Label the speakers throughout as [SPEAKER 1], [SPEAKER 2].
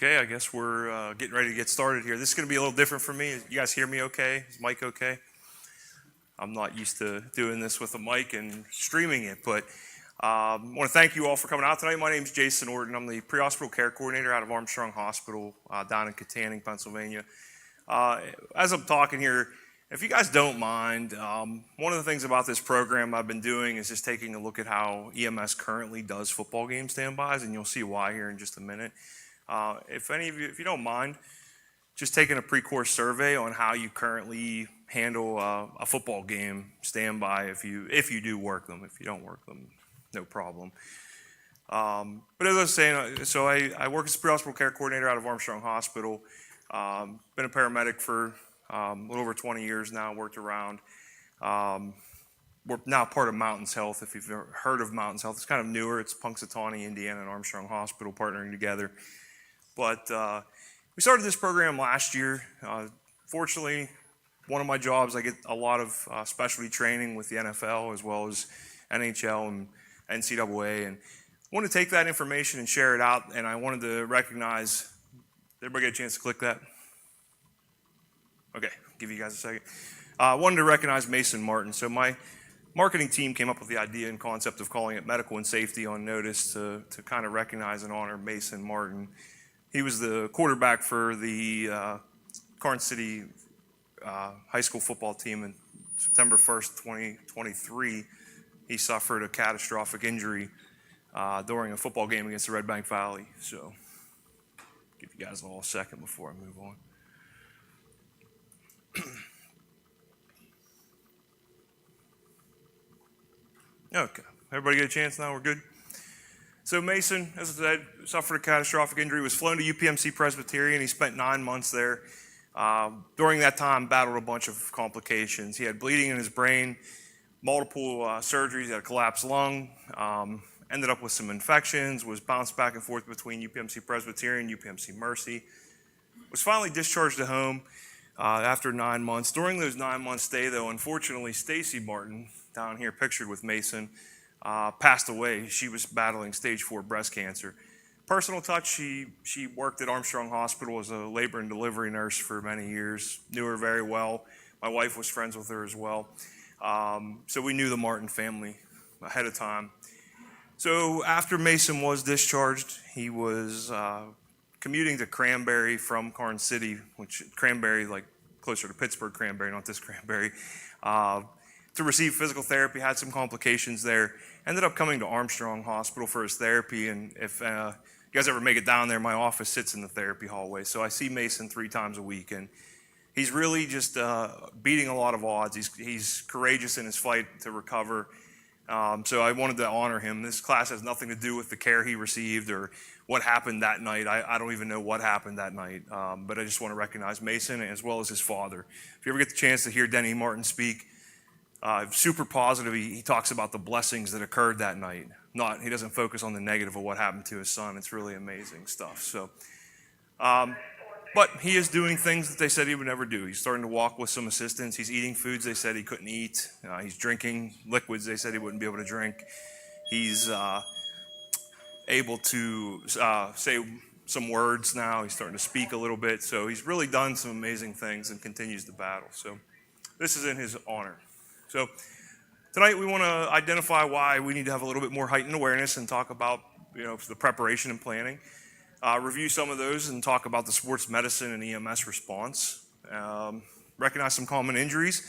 [SPEAKER 1] Okay, I guess we're getting ready to get started here. This is going to be a little different for me. You guys hear me okay? Is Mike okay? I'm not used to doing this with a mic and streaming it, but I want to thank you all for coming out tonight. My name is Jason Orton. I'm the pre-hospital care coordinator out of Armstrong Hospital down in Katanning, Pennsylvania. As I'm talking here, if you guys don't mind, one of the things about this program I've been doing is just taking a look at how EMS currently does football game standbys, and you'll see why here in just a minute. If any of you, if you don't mind, just taking a pre-course survey on how you currently handle a football game standby if you do work them. If you don't work them, no problem. But as I was saying, so I work as a pre-hospital care coordinator out of Armstrong Hospital. Been a paramedic for a little over 20 years now. Worked around. We're now part of Mountains Health. If you've ever heard of Mountains Health, it's kind of newer. It's Punxsutawney, Indiana, and Armstrong Hospital partnering together. But we started this program last year. Fortunately, one of my jobs, I get a lot of specialty training with the NFL as well as NHL and NCAA. And I wanted to take that information and share it out. And I wanted to recognize, did everybody get a chance to click that? Okay, give you guys a second. I wanted to recognize Mason Martin. So my marketing team came up with the idea and concept of calling it Medical and Safety on Notice to kind of recognize and honor Mason Martin. He was the quarterback for the Karn City high school football team. In September 1st, 2023, he suffered a catastrophic injury during a football game against the Red Bank Valley. So give you guys all a second before I move on. Okay, everybody get a chance now? We're good? So Mason, as I said, suffered a catastrophic injury, was flown to UPMC Presbyterian. He spent 9 months there. During that time, battled a bunch of complications. He had bleeding in his brain, multiple surgeries, he had a collapsed lung, ended up with some infections, was bounced back and forth between UPMC Presbyterian, UPMC Mercy. Was finally discharged to home after 9 months. During those 9 months stay, though, unfortunately, Stacy Martin, down here pictured with Mason, passed away. She was battling stage 4 breast cancer. Personal touch, she worked at Armstrong Hospital as a labor and delivery nurse for many years. Knew her very well. My wife was friends with her as well. So we knew the Martin family ahead of time. So after Mason was discharged, he was commuting to Cranberry from Karn City, which Cranberry, like closer to Pittsburgh Cranberry, not this Cranberry, to receive physical therapy. Had some complications there. Ended up coming to Armstrong Hospital for his therapy, and if you guys ever make it down there, my office sits in the therapy hallway. So I see Mason 3 times a week, and he's really just beating a lot of odds. He's courageous in his fight to recover. So I wanted to honor him. This class has nothing to do with the care he received or what happened that night. I don't even know what happened that night, but I just want to recognize Mason as well as his father. If you ever get the chance to hear Denny Martin speak, super positive. He talks about the blessings that occurred that night. He doesn't focus on the negative of what happened to his son. It's really amazing stuff. So, but he is doing things that they said he would never do. He's starting to walk with some assistance. He's eating foods they said he couldn't eat. He's drinking liquids they said he wouldn't be able to drink. He's able to say some words now. He's starting to speak a little bit. So he's really done some amazing things and continues to battle. So this is in his honor. So tonight we want to identify why we need to have a little bit more heightened awareness and talk about the preparation and planning. Review some of those and talk about the sports medicine and EMS response. Recognize some common injuries.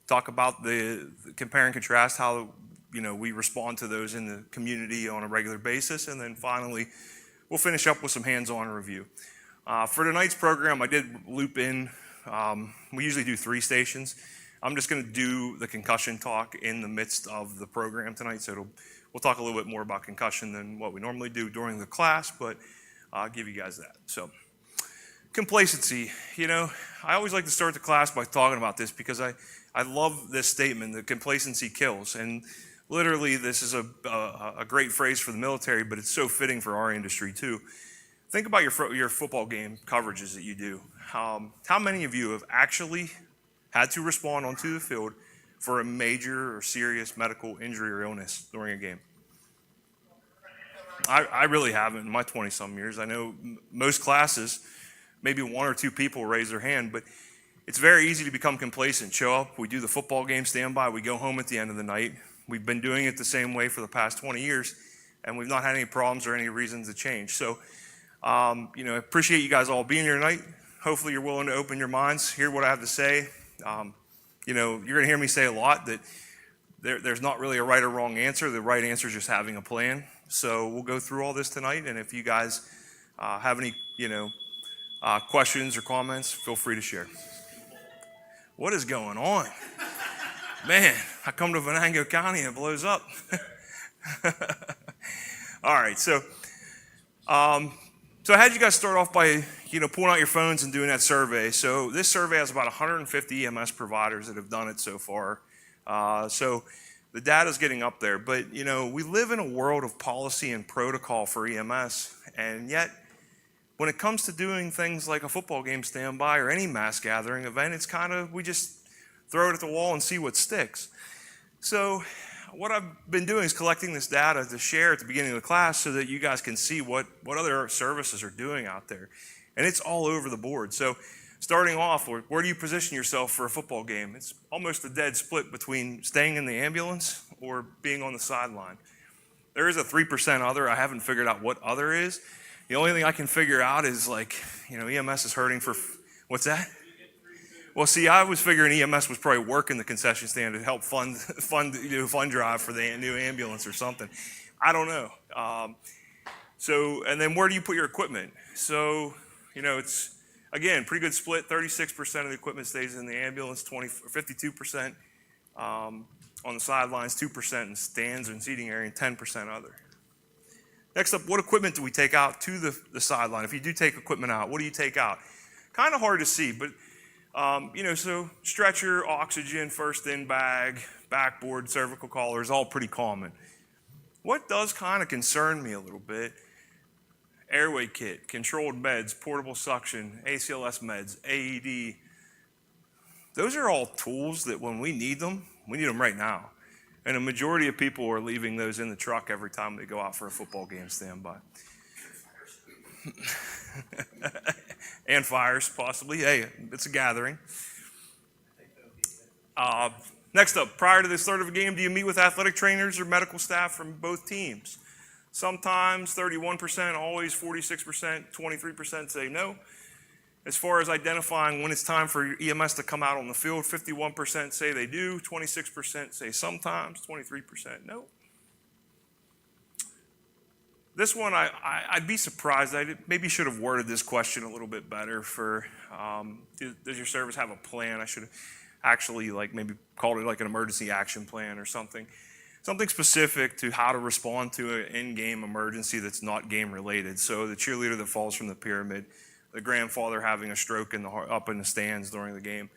[SPEAKER 1] Talk about the compare and contrast how we respond to those in the community on a regular basis, and then finally we'll finish up with some hands-on review. For tonight's program, I did loop in. We usually do 3 stations. I'm just going to do the concussion talk in the midst of the program tonight, so we'll talk a little bit more about concussion than what we normally do during the class, but I'll give you guys that. So, complacency. I always like to start the class by talking about this because I love this statement that complacency kills. And literally, this is a great phrase for the military, but it's so fitting for our industry too. Think about your football game coverages that you do. How many of you have actually had to respond onto the field for a major or serious medical injury or illness during a game? I really haven't in my 20-some years. I know most classes, maybe one or two people raise their hand, but it's very easy to become complacent. Show up, we do the football game standby, we go home at the end of the night. We've been doing it the same way for the past 20 years, and we've not had any problems or any reasons to change. So, I appreciate you guys all being here tonight. Hopefully you're willing to open your minds, hear what I have to say. You're going to hear me say a lot that there's not really a right or wrong answer. The right answer is just having a plan. So we'll go through all this tonight, and if you guys have any, questions or comments, feel free to share. What is going on? Man, I come to Venango County and it blows up. All right, so I had you guys start off by, pulling out your phones and doing that survey. So this survey has about 150 EMS providers that have done it so far. So the data's getting up there. But, we live in a world of policy and protocol for EMS. And yet, when it comes to doing things like a football game standby or any mass gathering event, it's we just throw it at the wall and see what sticks. So what I've been doing is collecting this data to share at the beginning of the class so that you guys can see what other services are doing out there. And it's all over the board. So starting off, where do you position yourself for a football game? It's almost a dead split between staying in the ambulance or being on the sideline. There is a 3% other. I haven't figured out what other is. The only thing I can figure out is EMS is hurting for, what's that? Well, see, I was figuring EMS was probably working the concession stand to help fund drive for the new ambulance or something. I don't know. And then where do you put your equipment? So, it's, again, pretty good split. 36% of the equipment stays in the ambulance, 52% on the sidelines, 2% in stands and seating area, and 10% other. Next up, what equipment do we take out to the sideline? If you do take equipment out, what do you take out? Kind of hard to see, but so stretcher, oxygen, first in bag, backboard, cervical collar is all pretty common. What does kind of concern me a little bit, airway kit, controlled meds, portable suction, ACLS meds, AED, those are all tools that when we need them right now. And a majority of people are leaving those in the truck every time they go out for a football game standby. And fires, possibly. Hey, it's a gathering. Next up, prior to the start of a game, do you meet with athletic trainers or medical staff from both teams? Sometimes 31%, always 46%, 23% say no. As far as identifying when it's time for EMS to come out on the field, 51% say they do, 26% say sometimes, 23% no. This one, I'd be surprised. I maybe should have worded this question a little bit better for, does your service have a plan? I should have actually maybe called it an emergency action plan or something. Something specific to how to respond to an in-game emergency that's not game related. So the cheerleader that falls from the pyramid, the grandfather having a stroke up in the stands during the game.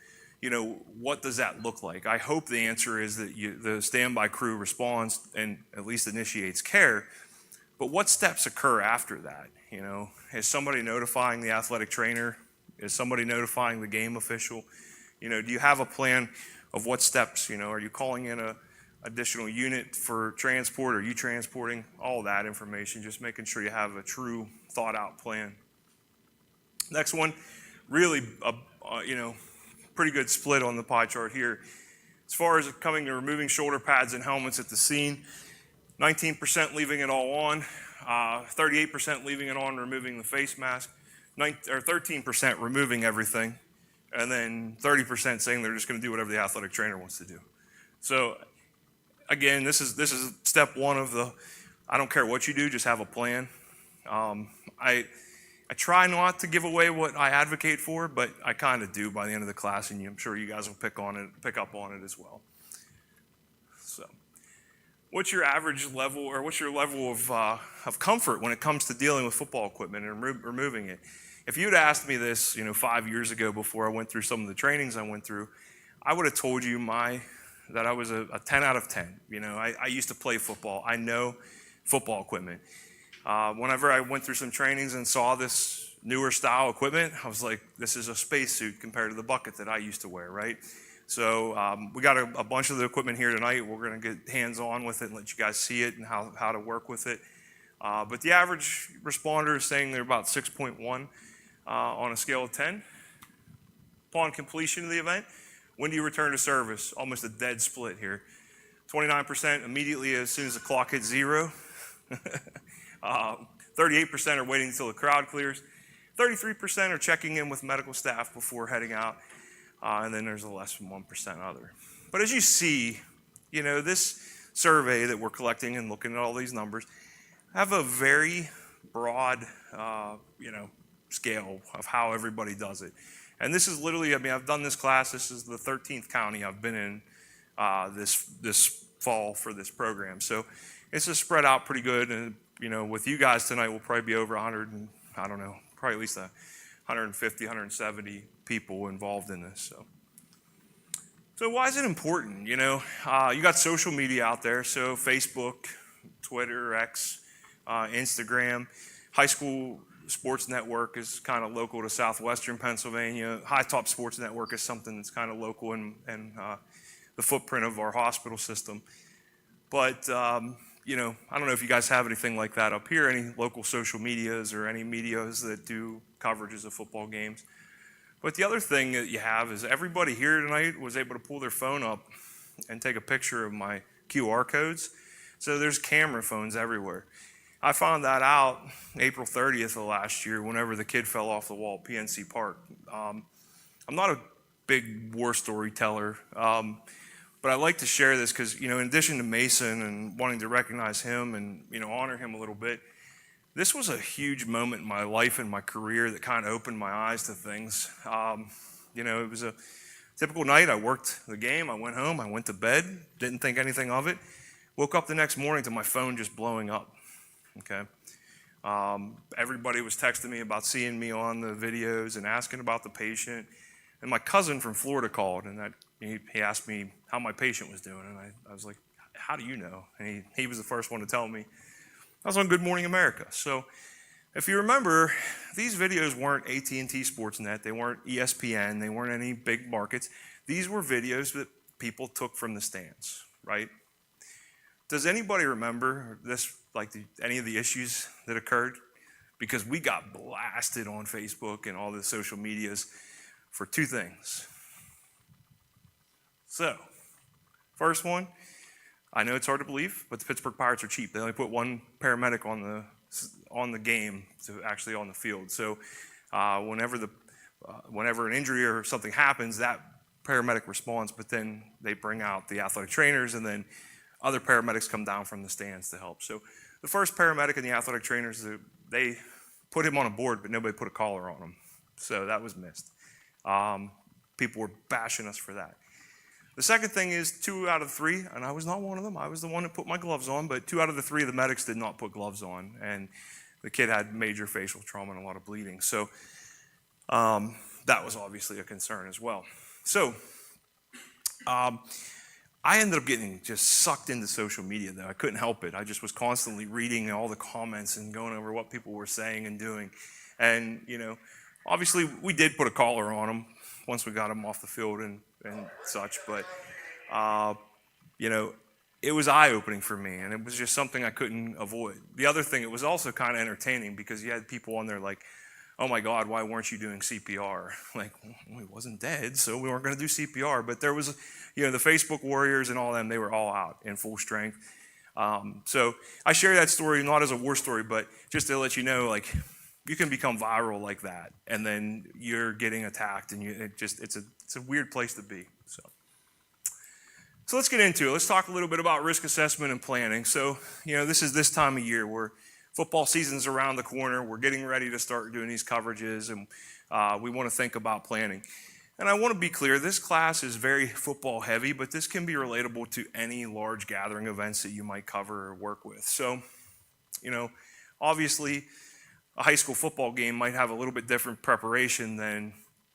[SPEAKER 1] What does that look like? I hope the answer is that the standby crew responds and at least initiates care. But what steps occur after that? Is somebody notifying the athletic trainer? Is somebody notifying the game official? Do you have a plan of what steps? Are you calling in a additional unit for transport? Are you transporting? All that information, just making sure you have a true thought out plan. Next one, really, pretty good split on the pie chart here. As far as coming to removing shoulder pads and helmets at the scene, 19% leaving it all on, 38% leaving it on, removing the face mask, 13% removing everything, and then 30% saying they're just going to do whatever the athletic trainer wants to do. So, again, this is step one of the, I don't care what you do, just have a plan. I try not to give away what I advocate for, but I kind of do by the end of the class, and I'm sure you guys will pick up on it as well. So, what's your average level, or what's your level of comfort when it comes to dealing with football equipment and removing it? If you'd asked me this, 5 years ago before I went through some of the trainings I went through, I would have told you that I was a 10 out of 10. I used to play football. I know football equipment. Whenever I went through some trainings and saw this newer style equipment, I was like, this is a spacesuit compared to the bucket that I used to wear, right? So we got a bunch of the equipment here tonight. We're going to get hands-on with it and let you guys see it and how to work with it. But the average responder is saying they're about 6.1 on a scale of 10. Upon completion of the event, when do you return to service? Almost a dead split here. 29% immediately as soon as the clock hits 0. 38% are waiting until the crowd clears. 33% are checking in with medical staff before heading out. And then there's a less than 1% other. But as you see, this survey that we're collecting and looking at all these numbers have a very broad, scale of how everybody does it. And this is literally, I've done this class. This is the 13th county I've been in this fall for this program. So it's just spread out pretty good. And, with you guys tonight, we'll probably be over 100, and I don't know, probably at least 150, 170 people involved in this. So why is it important? You got social media out there. So Facebook, Twitter, X, Instagram, High School Sports Network is kind of local to southwestern Pennsylvania. High Top Sports Network is something that's kind of local in the footprint of our hospital system. But, I don't know if you guys have anything like that up here, any local social medias or any medias that do coverages of football games. But the other thing that you have is everybody here tonight was able to pull their phone up and take a picture of my QR codes. So there's camera phones everywhere. I found that out April 30th of last year whenever the kid fell off the wall at PNC Park. I'm not a big war storyteller, but I like to share this because, in addition to Mason and wanting to recognize him and, honor him a little bit, this was a huge moment in my life and my career that kind of opened my eyes to things. It was a typical night. I worked the game. I went home. I went to bed. Didn't think anything of it. Woke up the next morning to my phone just blowing up. Okay. Everybody was texting me about seeing me on the videos and asking about the patient. And my cousin from Florida called, and he asked me how my patient was doing. And I was like, how do you know? And he was the first one to tell me. I was on Good Morning America. So if you remember, these videos weren't AT&T Sportsnet. They weren't ESPN. They weren't any big markets. These were videos that people took from the stands, right? Does anybody remember this, any of the issues that occurred? Because we got blasted on Facebook and all the social medias for two things. So, first one, I know it's hard to believe, but the Pittsburgh Pirates are cheap. They only put one paramedic on the game to actually on the field. So, whenever an injury or something happens, that paramedic responds, but then they bring out the athletic trainers, and then other paramedics come down from the stands to help. So the first paramedic and the athletic trainers, they put him on a board, but nobody put a collar on him. So that was missed. People were bashing us for that. The second thing is 2 out of 3, and I was not one of them. I was the one that put my gloves on, but 2 out of the 3 of the medics did not put gloves on, and the kid had major facial trauma and a lot of bleeding. So that was obviously a concern as well. So I ended up getting just sucked into social media, though. I couldn't help it. I just was constantly reading all the comments and going over what people were saying and doing. And, obviously we did put a collar on them once we got them off the field and such. But, it was eye-opening for me, and it was just something I couldn't avoid. The other thing, it was also kind of entertaining because you had people on there like, oh my God, why weren't you doing CPR? Like, well, he wasn't dead, so we weren't going to do CPR. But there was, the Facebook warriors and all them, they were all out in full strength. So I share that story not as a war story, but just to let you know, you can become viral like that, and then you're getting attacked, and it's a weird place to be. So let's get into it. Let's talk a little bit about risk assessment and planning. So, this is this time of year where football season's around the corner. We're getting ready to start doing these coverages, and we want to think about planning. And I want to be clear, this class is very football heavy, but this can be relatable to any large gathering events that you might cover or work with. So, obviously, a high school football game might have a little bit different preparation than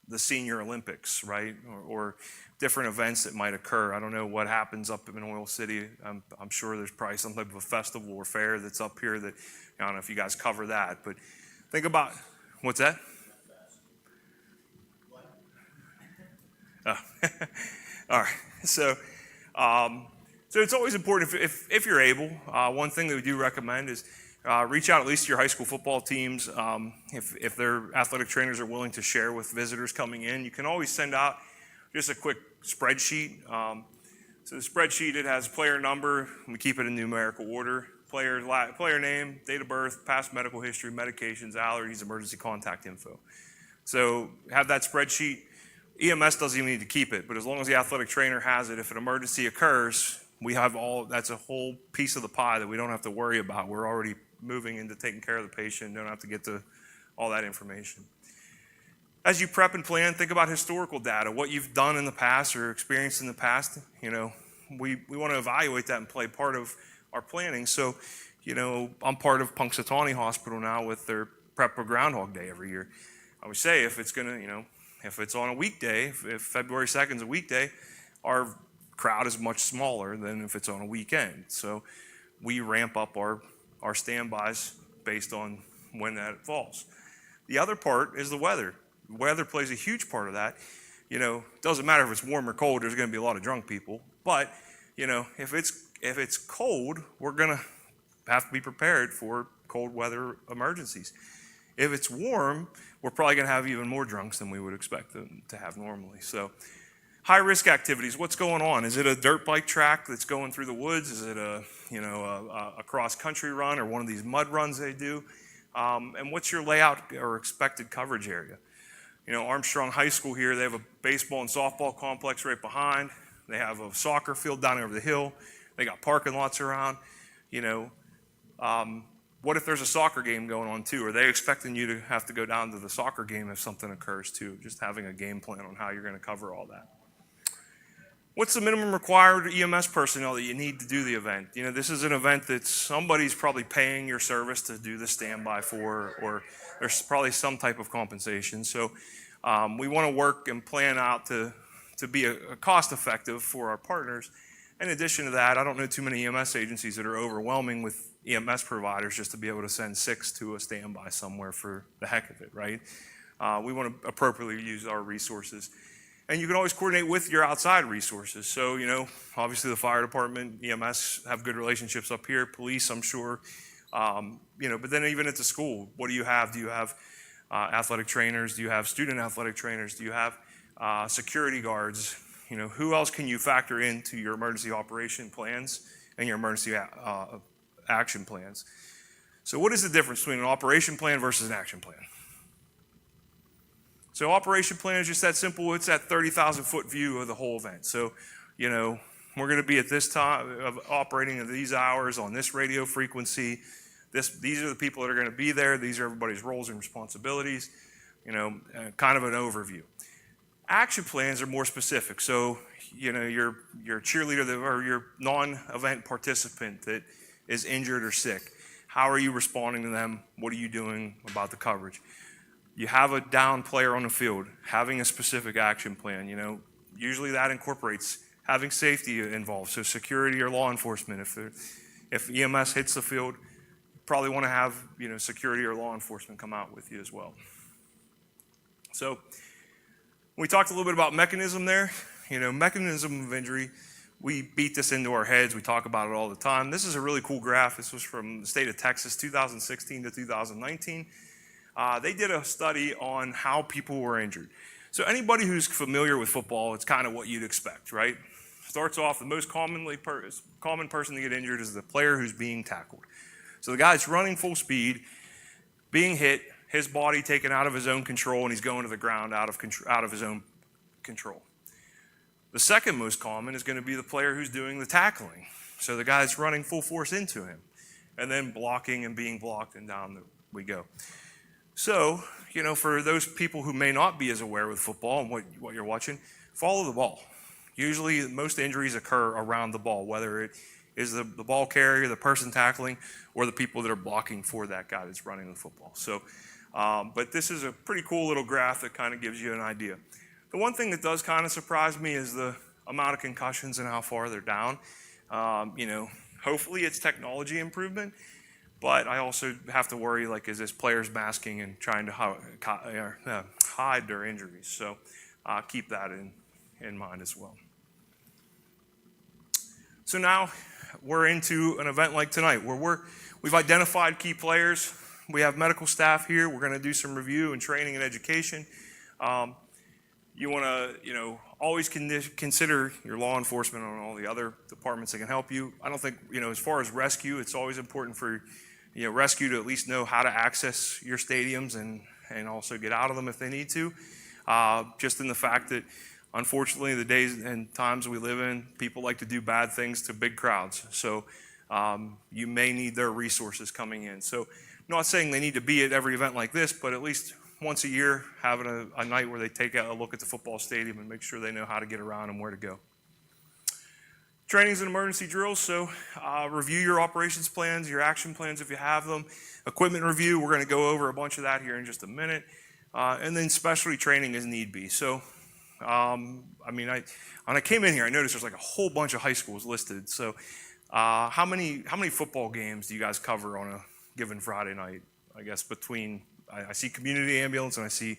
[SPEAKER 1] the Senior Olympics, right? Or different events that might occur. I don't know what happens up in Oil City. I'm sure there's probably some type of a festival or fair that's up here that, I don't know if you guys cover that, but think about, what's that? Oh. All right. So it's always important if you're able. One thing that we do recommend is reach out at least to your high school football teams. If their athletic trainers are willing to share with visitors coming in, you can always send out just a quick spreadsheet. So the spreadsheet, it has player number. We keep it in numerical order. Player name, date of birth, past medical history, medications, allergies, emergency contact info. So have that spreadsheet. EMS doesn't even need to keep it, but as long as the athletic trainer has it, if an emergency occurs, we have that's a whole piece of the pie that we don't have to worry about. We're already moving into taking care of the patient, don't have to get to all that information. As you prep and plan, think about historical data, what you've done in the past or experienced in the past. We want to evaluate that and play part of our planning. So, I'm part of Punxsutawney Hospital now with their Prep for Groundhog Day every year. I would say if it's if it's on a weekday, if February 2nd is a weekday, our crowd is much smaller than if it's on a weekend. So we ramp up our standbys based on when that falls. The other part is the weather. Weather plays a huge part of that. It doesn't matter if it's warm or cold, there's going to be a lot of drunk people. But, if it's cold, we're going to have to be prepared for cold weather emergencies. If it's warm, we're probably going to have even more drunks than we would expect to have normally. So high risk activities, what's going on? Is it a dirt bike track that's going through the woods? Is it a cross country run or one of these mud runs they do? And what's your layout or expected coverage area? Armstrong High School here, they have a baseball and softball complex right behind. They have a soccer field down over the hill. They got parking lots around. What if there's a soccer game going on too? Are they expecting you to have to go down to the soccer game if something occurs too? Just having a game plan on how you're going to cover all that. What's the minimum required EMS personnel that you need to do the event? This is an event that somebody's probably paying your service to do the standby for, or there's probably some type of compensation. So we want to work and plan out to be a cost effective for our partners. In addition to that, I don't know too many EMS agencies that are overwhelming with EMS providers just to be able to send 6 to a standby somewhere for the heck of it, right? We want to appropriately use our resources. And you can always coordinate with your outside resources. So, obviously the fire department, EMS have good relationships up here, police, I'm sure. But then even at the school, what do you have? Do you have athletic trainers? Do you have student athletic trainers? Do you have security guards? Who else can you factor into your emergency operation plans and your emergency action plans? So what is the difference between an operation plan versus an action plan? So operation plan is just that simple. It's that 30,000 foot view of the whole event. So, we're going to be at this time of operating at these hours on this radio frequency. These are the people that are going to be there. These are everybody's roles and responsibilities, kind of an overview. Action plans are more specific. So, your cheerleader or your non-event participant that is injured or sick, how are you responding to them? What are you doing about the coverage? You have a down player on the field, having a specific action plan. Usually that incorporates having safety involved, so security or law enforcement. If EMS hits the field, you probably want to have security or law enforcement come out with you as well. So we talked a little bit about mechanism there. Mechanism of injury, we beat this into our heads. We talk about it all the time. This is a really cool graph. This was from the state of Texas, 2016 to 2019. They did a study on how people were injured. So anybody who's familiar with football, it's kind of what you'd expect, right? Starts off, the most common person to get injured is the player who's being tackled. So the guy's running full speed, being hit, his body taken out of his own control, and he's going to the ground out of his own control. The second most common is going to be the player who's doing the tackling. So the guy's running full force into him, and then blocking and being blocked, and down we go. So, for those people who may not be as aware with football and what you're watching, follow the ball. Usually, most injuries occur around the ball, whether it is the ball carrier, the person tackling, or the people that are blocking for that guy that's running the football. So, but this is a pretty cool little graph that kind of gives you an idea. The one thing that does kind of surprise me is the amount of concussions and how far they're down. Hopefully it's technology improvement. But I also have to worry, is this players masking and trying to hide their injuries? So keep that in mind as well. So now we're into an event like tonight where we've identified key players. We have medical staff here. We're going to do some review and training and education. You want to, always consider your law enforcement and all the other departments that can help you. I don't think, as far as rescue, it's always important for, rescue to at least know how to access your stadiums and also get out of them if they need to. Just in the fact that, unfortunately, the days and times we live in, people like to do bad things to big crowds. So you may need their resources coming in. So I'm not saying they need to be at every event like this, but at least once a year, having a night where they take a look at the football stadium and make sure they know how to get around and where to go. Trainings and emergency drills, so review your operations plans, your action plans if you have them. Equipment review, we're going to go over a bunch of that here in just a minute. And then specialty training as need be. So, when I came in here, I noticed there's like a whole bunch of high schools listed. So, how many football games do you guys cover on a given Friday night? I guess between, I see Community Ambulance and I see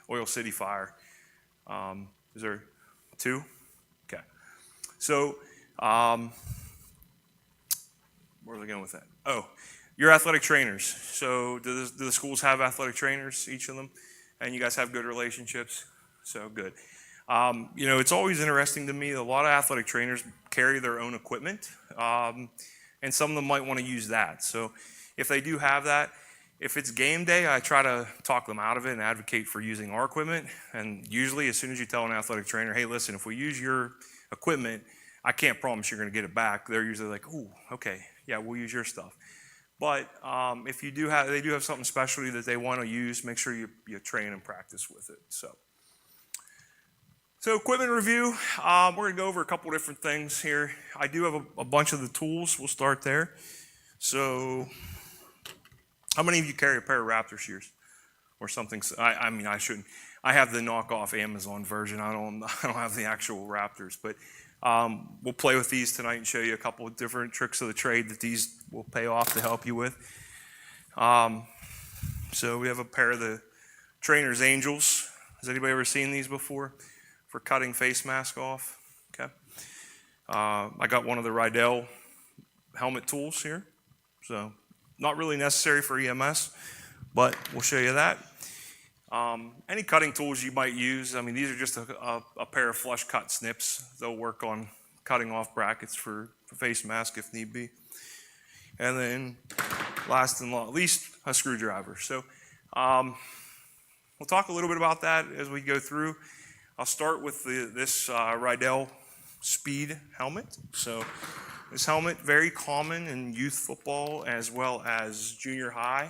[SPEAKER 1] Oil City Fire. Is there 2? Okay. So, where was I going with that? Oh, your athletic trainers. So do the schools have athletic trainers, each of them? And you guys have good relationships? So good. It's always interesting to me, a lot of athletic trainers carry their own equipment, and some of them might want to use that. So if they do have that, if it's game day, I try to talk them out of it and advocate for using our equipment. And usually as soon as you tell an athletic trainer, hey, listen, if we use your equipment, I can't promise you're going to get it back. They're usually like, ooh, okay, yeah, we'll use your stuff. But if they do have something specialty that they want to use, make sure you train and practice with it. So equipment review, we're going to go over a couple different things here. I do have a bunch of the tools. We'll start there. So how many of you carry a pair of Raptor shears or something? I shouldn't. I have the knockoff Amazon version. I don't have the actual Raptors, but we'll play with these tonight and show you a couple of different tricks of the trade that these will pay off to help you with. So we have a pair of the Trainer's Angels. Has anybody ever seen these before? For cutting face mask off. Okay. I got one of the Rydell helmet tools here. So not really necessary for EMS, but we'll show you that. Any cutting tools you might use, these are just a pair of flush cut snips. They'll work on cutting off brackets for face mask if need be. And then last and not least, a screwdriver. So we'll talk a little bit about that as we go through. I'll start with this Rydell Speed helmet. So this helmet, very common in youth football as well as junior high.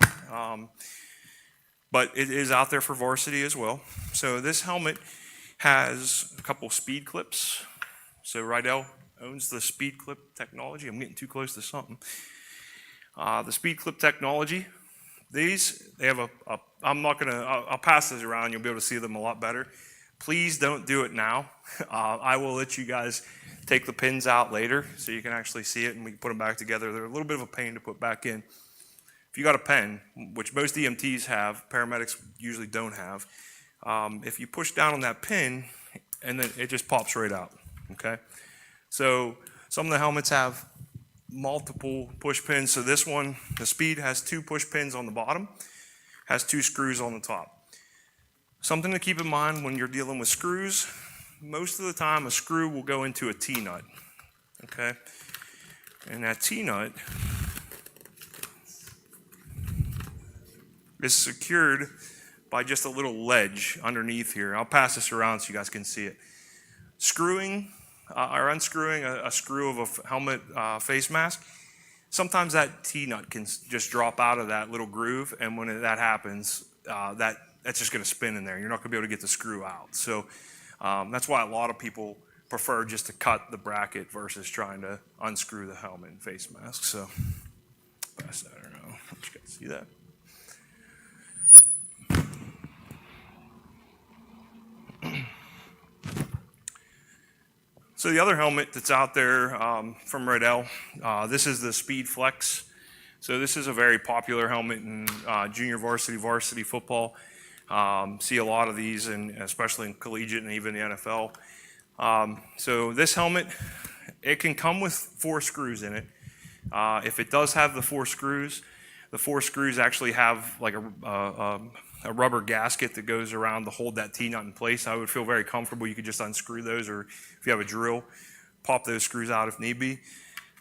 [SPEAKER 1] But it is out there for varsity as well. So this helmet has a couple speed clips. So Rydell owns the speed clip technology. I'm getting too close to something. The speed clip technology, they have I'll pass this around. You'll be able to see them a lot better. Please don't do it now. I will let you guys take the pins out later so you can actually see it and we can put them back together. They're a little bit of a pain to put back in. If you got a pen, which most EMTs have, paramedics usually don't have, if you push down on that pin, and then it just pops right out, okay? So some of the helmets have multiple push pins. So this one, the Speed, has 2 push pins on the bottom, has 2 screws on the top. Something to keep in mind when you're dealing with screws, most of the time a screw will go into a T-nut, okay? And that T-nut is secured by just a little ledge underneath here. I'll pass this around so you guys can see it. Screwing or unscrewing a screw of a helmet face mask, sometimes that T-nut can just drop out of that little groove, and when that happens, that's just going to spin in there. You're not going to be able to get the screw out. So that's why a lot of people prefer just to cut the bracket versus trying to unscrew the helmet and face mask. So pass that around. You guys see that? So the other helmet that's out there from Rydell, this is the Speed Flex. So this is a very popular helmet in junior varsity football. See a lot of these, especially in collegiate and even the NFL. So this helmet it can come with 4 screws in it. If it does have the 4 screws, the 4 screws actually have like a rubber gasket that goes around to hold that T-nut in place. I would feel very comfortable. You could just unscrew those, or if you have a drill, pop those screws out if need be.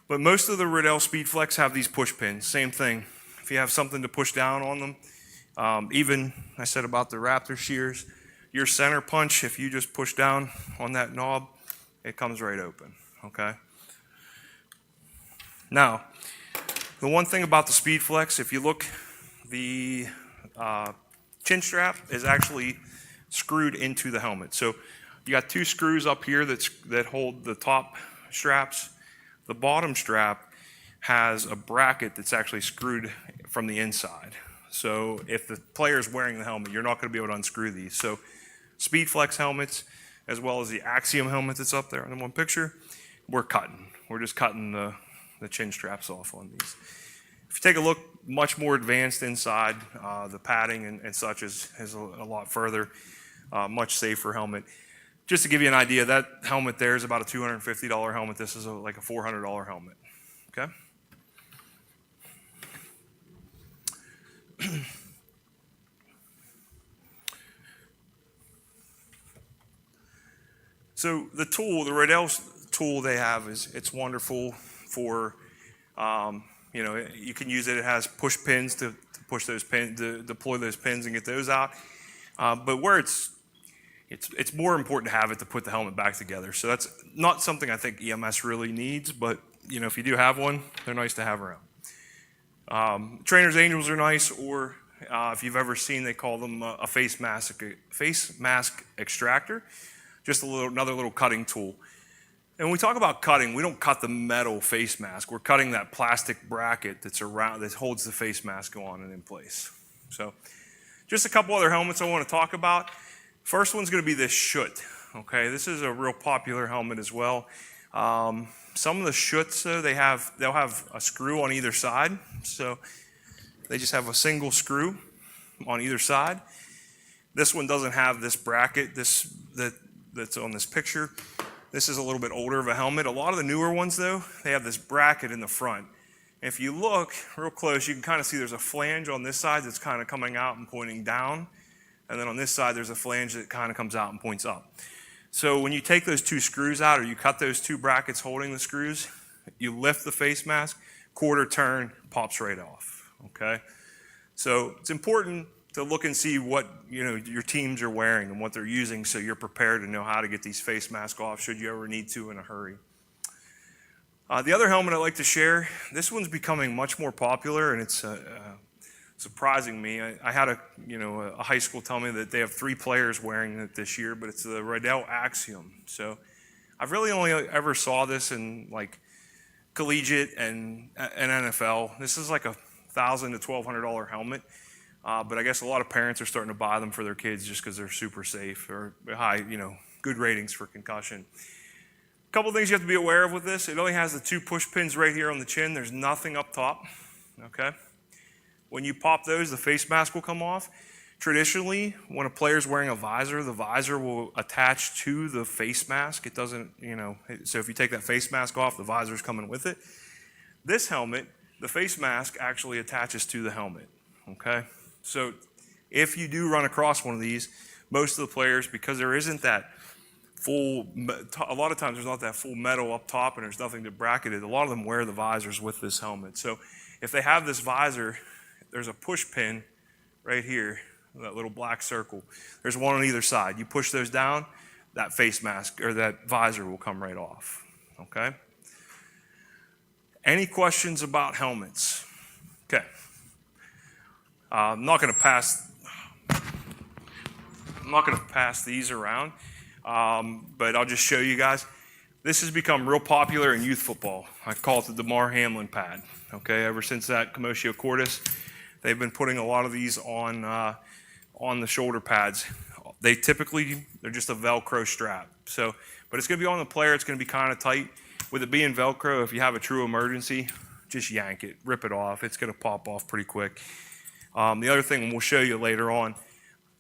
[SPEAKER 1] But most of the Riddell SpeedFlex have these push pins. Same thing. If you have something to push down on them, even I said about the Raptor shears, your center punch, if you just push down on that knob, it comes right open, okay? Now, the one thing about the SpeedFlex, if you look, the chin strap is actually screwed into the helmet. So you got 2 screws up here that hold the top straps. The bottom strap has a bracket that's actually screwed from the inside. So if the player's wearing the helmet, you're not going to be able to unscrew these. So SpeedFlex helmets, as well as the Axiom helmet that's up there in the one picture, we're cutting. We're just cutting the chin straps off on these. If you take a look much more advanced inside, the padding and such is a lot further, much safer helmet. Just to give you an idea, that helmet there is about a $250 helmet. This is like a $400 helmet, okay? So the tool, the Riddell tool they have it's wonderful for, you can use it. It has push pins to push those pins, to deploy those pins and get those out. But where it's more important to have it to put the helmet back together. So that's not something I think EMS really needs, but if you do have one, they're nice to have around. Trainer's Angels are nice, or if you've ever seen, they call them a face mask extractor. Just another little cutting tool. And when we talk about cutting, we don't cut the metal face mask. We're cutting that plastic bracket that holds the face mask on and in place. So just a couple other helmets I want to talk about. First one's going to be this Schutt. Okay, this is a real popular helmet as well. Some of the Schutts, they'll have a screw on either side. So they just have a single screw on either side. This one doesn't have this bracket that's on this picture. This is a little bit older of a helmet. A lot of the newer ones, though, they have this bracket in the front. And if you look real close, you can kind of see there's a flange on this side that's kind of coming out and pointing down. And then on this side, there's a flange that kind of comes out and points up. So when you take those 2 screws out, or you cut those 2 brackets holding the screws, you lift the face mask, quarter turn, pops right off, okay? So it's important to look and see what your teams are wearing and what they're using, so you're prepared to know how to get these face masks off should you ever need to in a hurry. The other helmet I'd like to share, this one's becoming much more popular, and it's surprising me. I had a high school tell me that they have 3 players wearing it this year, but it's the Riddell Axiom. So I've really only ever saw this in like collegiate and NFL. This is like a $1,000 to $1,200 helmet. But I guess a lot of parents are starting to buy them for their kids just because they're super safe or high, good ratings for concussion. A couple things you have to be aware of with this. It only has the 2 push pins right here on the chin. There's nothing up top, okay? When you pop those, the face mask will come off. Traditionally, when a player's wearing a visor, the visor will attach to the face mask. It doesn't, so if you take that face mask off, the visor's coming with it. This helmet, the face mask actually attaches to the helmet, okay? So if you do run across one of these, most of the players, because there isn't that full, a lot of times there's not that full metal up top and there's nothing to bracket it, a lot of them wear the visors with this helmet. So if they have this visor, there's a push pin right here, that little black circle. There's one on either side. You push those down, that face mask or that visor will come right off, okay? Any questions about helmets? Okay. I'm not going to pass these around, but I'll just show you guys. This has become real popular in youth football. I call it the Damar Hamlin pad. Okay, ever since that commotio cordis, they've been putting a lot of these on the shoulder pads. They're just a Velcro strap. So, but it's going to be on the player. It's going to be kind of tight. With it being Velcro, if you have a true emergency, just yank it, rip it off. It's going to pop off pretty quick. The other thing we'll show you later on,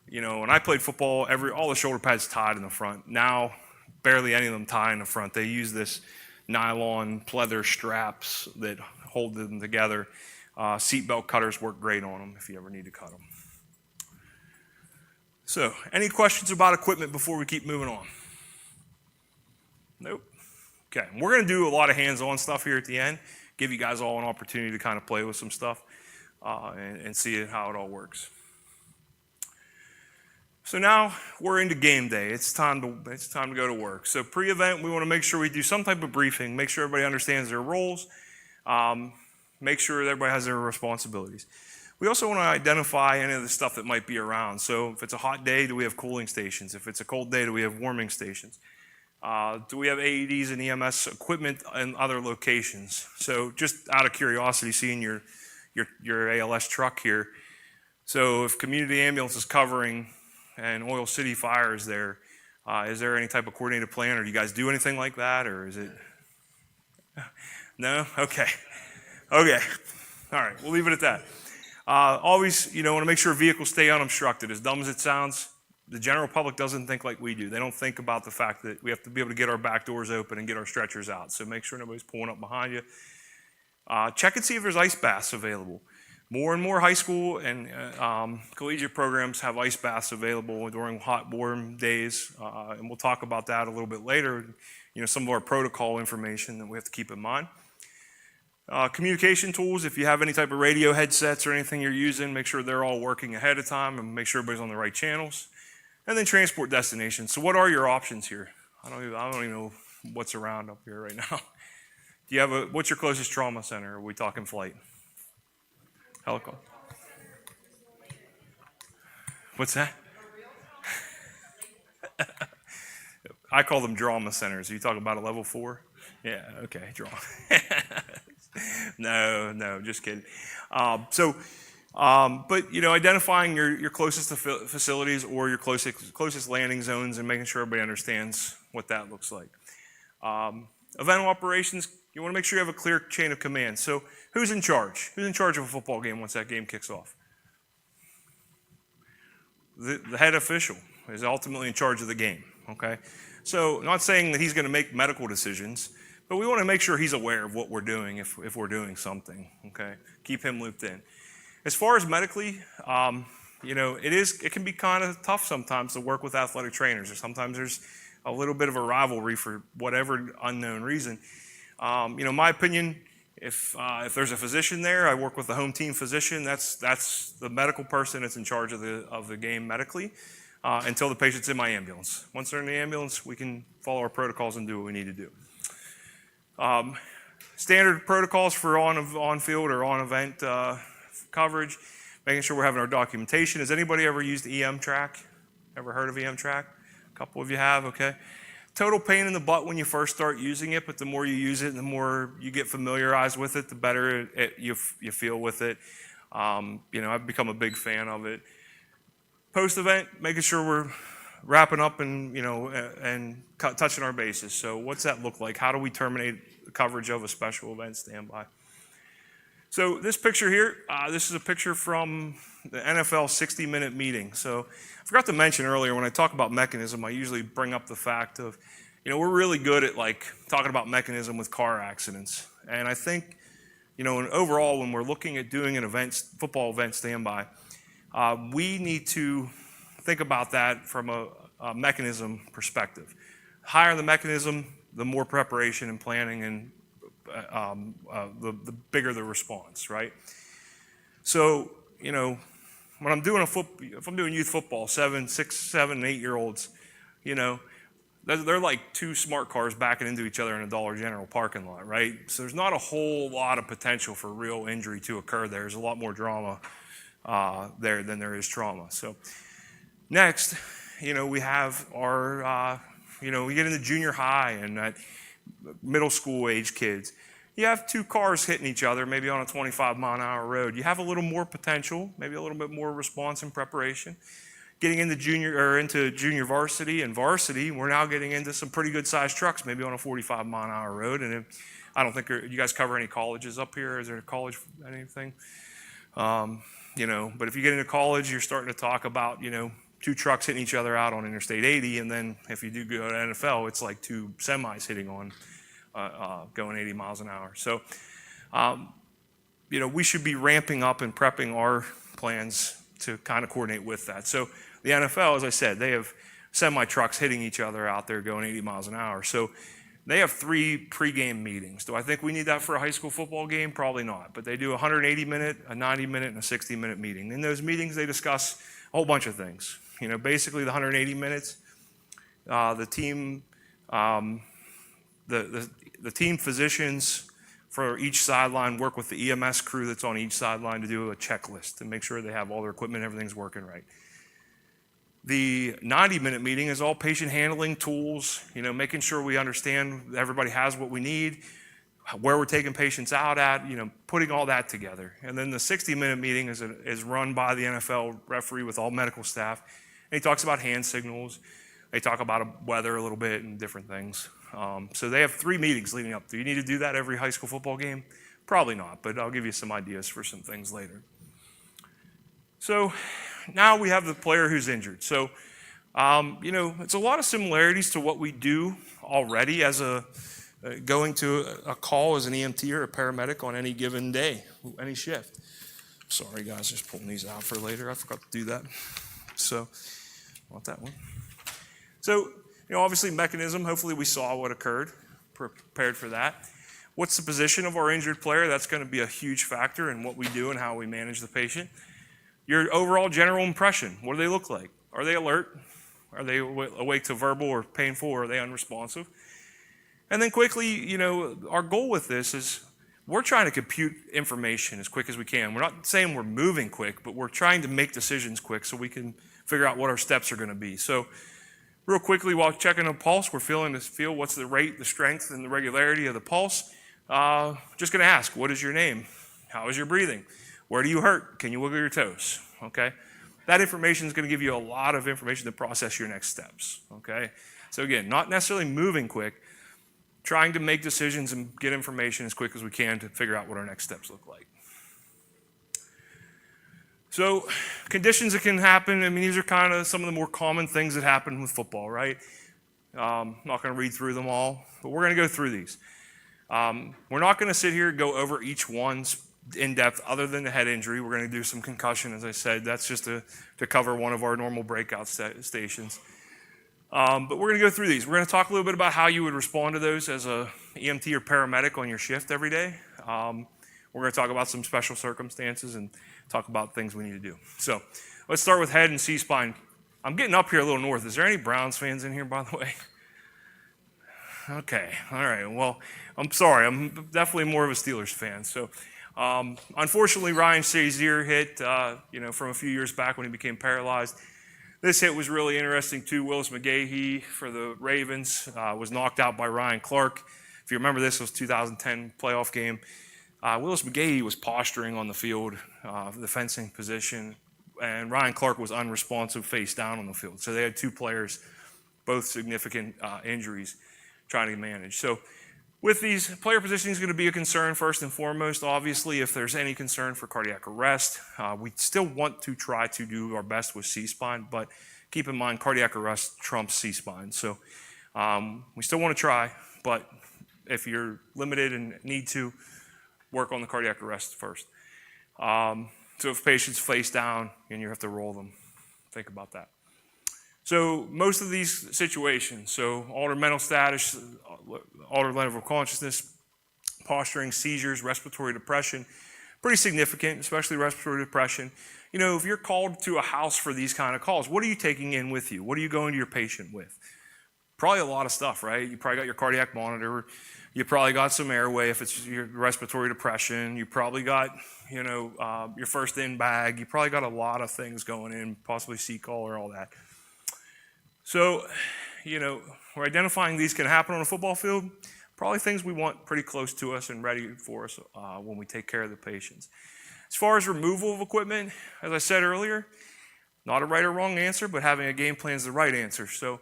[SPEAKER 1] when I played football, all the shoulder pads tied in the front. Now, barely any of them tie in the front. They use this nylon pleather straps that hold them together. Seatbelt cutters work great on them if you ever need to cut them. So, any questions about equipment before we keep moving on? Nope. Okay, we're going to do a lot of hands-on stuff here at the end, give you guys all an opportunity to kind of play with some stuff and see how it all works. So now we're into game day. It's time to go to work. So pre-event, we want to make sure we do some type of briefing, make sure everybody understands their roles, make sure that everybody has their responsibilities. We also want to identify any of the stuff that might be around. So if it's a hot day, do we have cooling stations? If it's a cold day, do we have warming stations? Do we have AEDs and EMS equipment in other locations? So just out of curiosity, seeing your ALS truck here. So if community ambulance is covering and Oil City Fire is there any type of coordinated plan, or do you guys do anything like that, or is it? No? Okay. Okay. All right, we'll leave it at that. Always, want to make sure vehicles stay unobstructed. As dumb as it sounds, the general public doesn't think like we do. They don't think about the fact that we have to be able to get our back doors open and get our stretchers out. So make sure nobody's pulling up behind you. Check and see if there's ice baths available. More and more high school and collegiate programs have ice baths available during hot, warm days. And we'll talk about that a little bit later. Some of our protocol information that we have to keep in mind. Communication tools, if you have any type of radio headsets or anything you're using, make sure they're all working ahead of time and make sure everybody's on the right channels. And then transport destinations. So what are your options here? I don't even know what's around up here right now. Do you have what's your closest trauma center? Are we talking flight? Helicopter? What's that? I call them drama centers. Are you talking about a level 4? Yeah, okay, drama. No, just kidding. But identifying your closest facilities or your closest landing zones and making sure everybody understands what that looks like. Event operations, you want to make sure you have a clear chain of command. So who's in charge? Who's in charge of a football game once that game kicks off? The head official is ultimately in charge of the game, okay? So not saying that he's going to make medical decisions, but we want to make sure he's aware of what we're doing if we're doing something, okay? Keep him looped in. As far as medically, it can be kind of tough sometimes to work with athletic trainers, or sometimes there's a little bit of a rivalry for whatever unknown reason. My opinion, if there's a physician there, I work with the home team physician. That's the medical person that's in charge of the game medically until the patient's in my ambulance. Once they're in the ambulance, we can follow our protocols and do what we need to do. Standard protocols for on-field or on-event coverage, making sure we're having our documentation. Has anybody ever used EM-Track? Ever heard of EM-Track? A couple of you have, okay. Total pain in the butt when you first start using it, but the more you use it and the more you get familiarized with it, the better you feel with it. I've become a big fan of it. Post-event, making sure we're wrapping up and touching our bases. So what's that look like? How do we terminate the coverage of a special event standby? So this picture here, this is a picture from the NFL 60-minute meeting. So I forgot to mention earlier, when I talk about mechanism, I usually bring up the fact of, we're really good at talking about mechanism with car accidents. And I think, overall, when we're looking at doing an football event standby, we need to think about that from a mechanism perspective. The higher the mechanism, the more preparation and planning and the bigger the response, right? So, when I'm doing if I'm doing youth football, 6, 7, 8-year-olds, they're like two smart cars backing into each other in a Dollar General parking lot, right? So there's not a whole lot of potential for real injury to occur there. There's a lot more drama there than there is trauma. So next, we have our, we get into junior high and that middle school age kids. You have two cars hitting each other, maybe on a 25-mile-an-hour road. You have a little more potential, maybe a little bit more response and preparation. Getting into junior varsity and varsity, we're now getting into some pretty good-sized trucks, maybe on a 45-mile-an-hour road. And I don't think you guys cover any colleges up here. Is there a college anything? But if you get into college, you're starting to talk about two trucks hitting each other out on Interstate 80, and then if you do go to NFL, it's like two semis hitting going 80 miles an hour. So, we should be ramping up and prepping our plans to kind of coordinate with that. So the NFL, as I said, they have semi-trucks hitting each other out there going 80 miles an hour. So they have 3 pregame meetings. Do I think we need that for a high school football game? Probably not. But they do a 180-minute, a 90-minute, and a 60-minute meeting. In those meetings, they discuss a whole bunch of things. Basically the 180 minutes, the team physicians for each sideline work with the EMS crew that's on each sideline to do a checklist to make sure they have all their equipment, everything's working right. The 90-minute meeting is all patient handling tools, making sure we understand everybody has what we need, where we're taking patients out at, putting all that together. And then the 60-minute meeting is run by the NFL referee with all medical staff. And he talks about hand signals. They talk about weather a little bit and different things. So they have 3 meetings leading up. Do you need to do that every high school football game? Probably not, but I'll give you some ideas for some things later. So now we have the player who's injured. So, it's a lot of similarities to what we do already as going to a call as an EMT or a paramedic on any given day, any shift. Sorry guys, just pulling these out for later. I forgot to do that. So, want that one. So, obviously mechanism, hopefully we saw what occurred, prepared for that. What's the position of our injured player? That's going to be a huge factor in what we do and how we manage the patient. Your overall general impression, what do they look like? Are they alert? Are they awake to verbal or painful, or are they unresponsive? And then quickly, our goal with this is we're trying to compute information as quick as we can. We're not saying we're moving quick, but we're trying to make decisions quick so we can figure out what our steps are going to be. So real quickly, while checking a pulse, we're feeling this feel, what's the rate, the strength, and the regularity of the pulse. Just going to ask, what is your name? How is your breathing? Where do you hurt? Can you wiggle your toes? Okay. That information is going to give you a lot of information to process your next steps. Okay. So again, not necessarily moving quick, trying to make decisions and get information as quick as we can to figure out what our next steps look like. So conditions that can happen, these are kind of some of the more common things that happen with football, right? I'm not going to read through them all, but we're going to go through these. We're not going to sit here and go over each one's in depth other than the head injury. We're going to do some concussion, as I said. That's just to cover one of our normal breakout stations. But we're going to go through these. We're going to talk a little bit about how you would respond to those as a EMT or paramedic on your shift every day. We're going to talk about some special circumstances and talk about things we need to do. So let's start with head and C-spine. I'm getting up here a little north. Is there any Browns fans in here, by the way? Okay, all right. Well, I'm sorry. I'm definitely more of a Steelers fan. So unfortunately, Ryan Shazier hit, from a few years back when he became paralyzed. This hit was really interesting too. Willis McGahee for the Ravens was knocked out by Ryan Clark. If you remember, this was 2010 playoff game. Willis McGahee was posturing on the field, the fencing position, and Ryan Clark was unresponsive, face down on the field. So they had 2 players, both significant injuries, trying to manage. So with these, player positioning is going to be a concern first and foremost. Obviously, if there's any concern for cardiac arrest, we still want to try to do our best with C-spine, but keep in mind cardiac arrest trumps C-spine. So we still want to try, but if you're limited and need to, work on the cardiac arrest first. So if patients face down and you have to roll them, think about that. So most of these situations, so altered mental status, altered level of consciousness, posturing, seizures, respiratory depression, pretty significant, especially respiratory depression. If you're called to a house for these kind of calls, what are you taking in with you? What are you going to your patient with? Probably a lot of stuff, right? You probably got your cardiac monitor. You probably got some airway if it's your respiratory depression. You probably got, your first in bag. You probably got a lot of things going in, possibly C-call or all that. So, we're identifying these can happen on a football field. Probably things we want pretty close to us and ready for us when we take care of the patients. As far as removal of equipment, as I said earlier, not a right or wrong answer, but having a game plan is the right answer. So,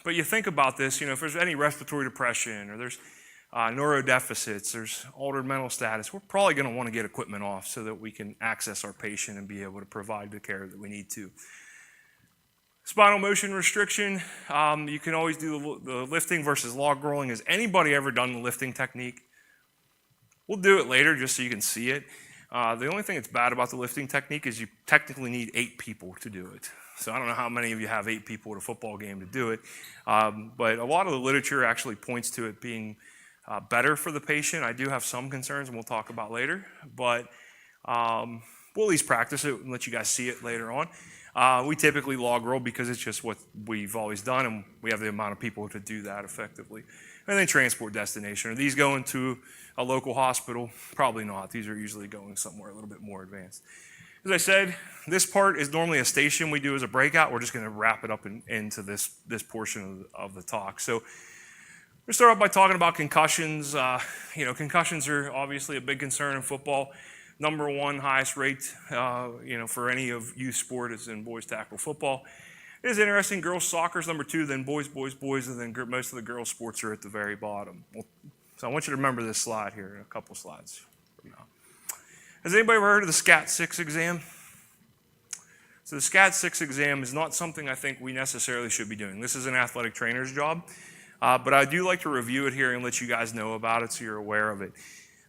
[SPEAKER 1] but you think about this, if there's any respiratory depression or there's neurodeficits, there's altered mental status, we're probably going to want to get equipment off so that we can access our patient and be able to provide the care that we need to. Spinal motion restriction, you can always do the lifting versus log rolling. Has anybody ever done the lifting technique? We'll do it later just so you can see it. The only thing that's bad about the lifting technique is you technically need 8 people to do it. So I don't know how many of you have 8 people at a football game to do it. But a lot of the literature actually points to it being better for the patient. I do have some concerns, and we'll talk about later. But we'll at least practice it and let you guys see it later on. We typically log roll because it's just what we've always done, and we have the amount of people to do that effectively. And then transport destination. Are these going to a local hospital? Probably not. These are usually going somewhere a little bit more advanced. As I said, this part is normally a station we do as a breakout. We're just going to wrap it up into this portion of the talk. So we'll start off by talking about concussions. Concussions are obviously a big concern in football. Number 1 highest rate, for any of youth sport is in boys tackle football. It is interesting. Girls soccer is number 2, then boys, and then most of the girls sports are at the very bottom. So I want you to remember this slide here in a couple slides from now. Has anybody ever heard of the SCAT-6 exam? So the SCAT-6 exam is not something I think we necessarily should be doing. This is an athletic trainer's job, but I do like to review it here and let you guys know about it so you're aware of it.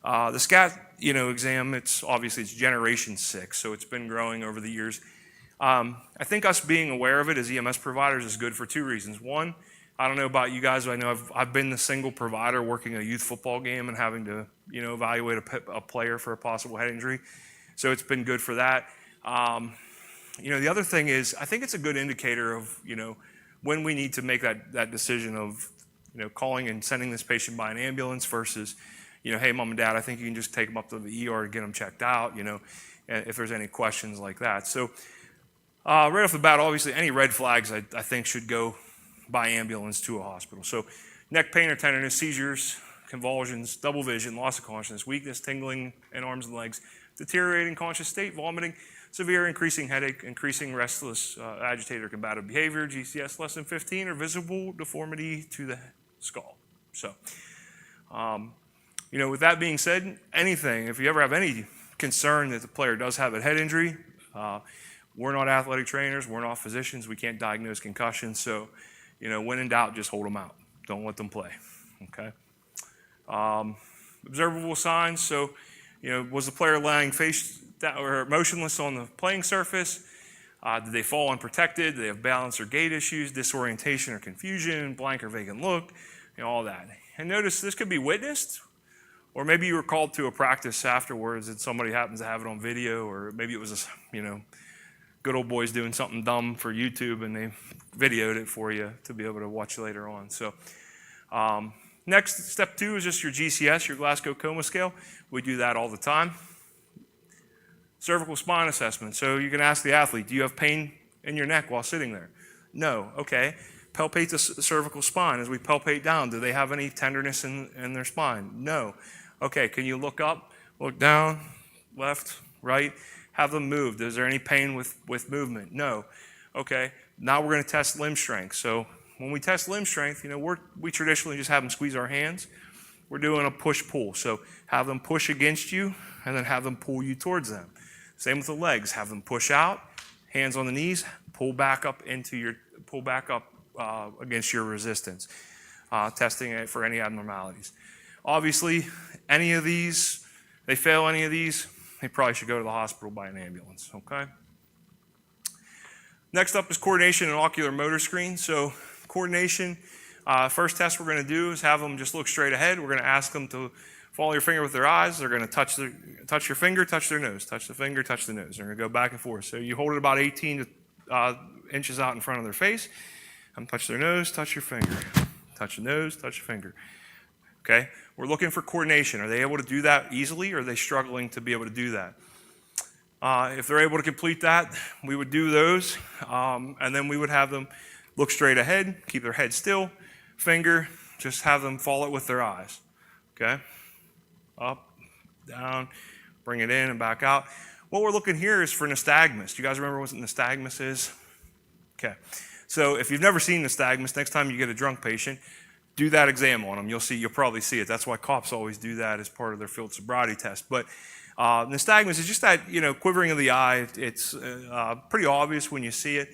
[SPEAKER 1] The SCAT, exam, it's generation 6, so it's been growing over the years. I think us being aware of it as EMS providers is good for 2 reasons. One, I don't know about you guys, but I know I've been the single provider working a youth football game and having to, evaluate a player for a possible head injury. So it's been good for that. The other thing is I think it's a good indicator of, when we need to make that decision of, calling and sending this patient by an ambulance versus, hey, mom and dad, I think you can just take them up to the ER and get them checked out, if there's any questions like that. So right off the bat, obviously, any red flags I think should go by ambulance to a hospital. So neck pain or tenderness, seizures, convulsions, double vision, loss of consciousness, weakness, tingling in arms and legs, deteriorating conscious state, vomiting, severe increasing headache, increasing restless, agitated or combative behavior, GCS less than 15, or visible deformity to the skull. So, with that being said, if you ever have any concern that the player does have a head injury, we're not athletic trainers, we're not physicians, we can't diagnose concussions, so, when in doubt, just hold them out. Don't let them play, okay? Observable signs, so, was the player lying face down or motionless on the playing surface? Did they fall unprotected? Did they have balance or gait issues, disorientation or confusion, blank or vacant look, all that. And notice this could be witnessed, or maybe you were called to a practice afterwards and somebody happens to have it on video, or maybe it was, good old boys doing something dumb for YouTube and they videoed it for you to be able to watch later on. So next, step 2 is just your GCS, your Glasgow Coma Scale. We do that all the time. Cervical spine assessment. So you can ask the athlete, do you have pain in your neck while sitting there? No. Okay. Palpate the cervical spine. As we palpate down, do they have any tenderness in their spine? No. Okay, can you look up, look down, left, right? Have them moved. Is there any pain with movement? No. Okay, now we're going to test limb strength. So when we test limb strength, we traditionally just have them squeeze our hands. We're doing a push-pull. So have them push against you and then have them pull you towards them. Same with the legs. Have them push out, hands on the knees, pull back up against your resistance, testing it for any abnormalities. Obviously, they fail any of these, they probably should go to the hospital by an ambulance, okay? Next up is coordination and ocular motor screen. So coordination, first test we're going to do is have them just look straight ahead. We're going to ask them to follow your finger with their eyes. They're going to touch your finger, touch their nose, touch the finger, touch the nose. They're going to go back and forth. So you hold it about 18 inches out in front of their face. Touch their nose, touch your finger. Touch the nose, touch your finger. Okay? We're looking for coordination. Are they able to do that easily, or are they struggling to be able to do that? If they're able to complete that, we would do those, and then we would have them look straight ahead, keep their head still, finger, just have them follow it with their eyes. Okay? Up, down, bring it in and back out. What we're looking here is for nystagmus. Do you guys remember what nystagmus is? Okay. So if you've never seen nystagmus, next time you get a drunk patient, do that exam on them. You'll probably see it. That's why cops always do that as part of their field sobriety test. But nystagmus is just that, quivering of the eye. It's pretty obvious when you see it.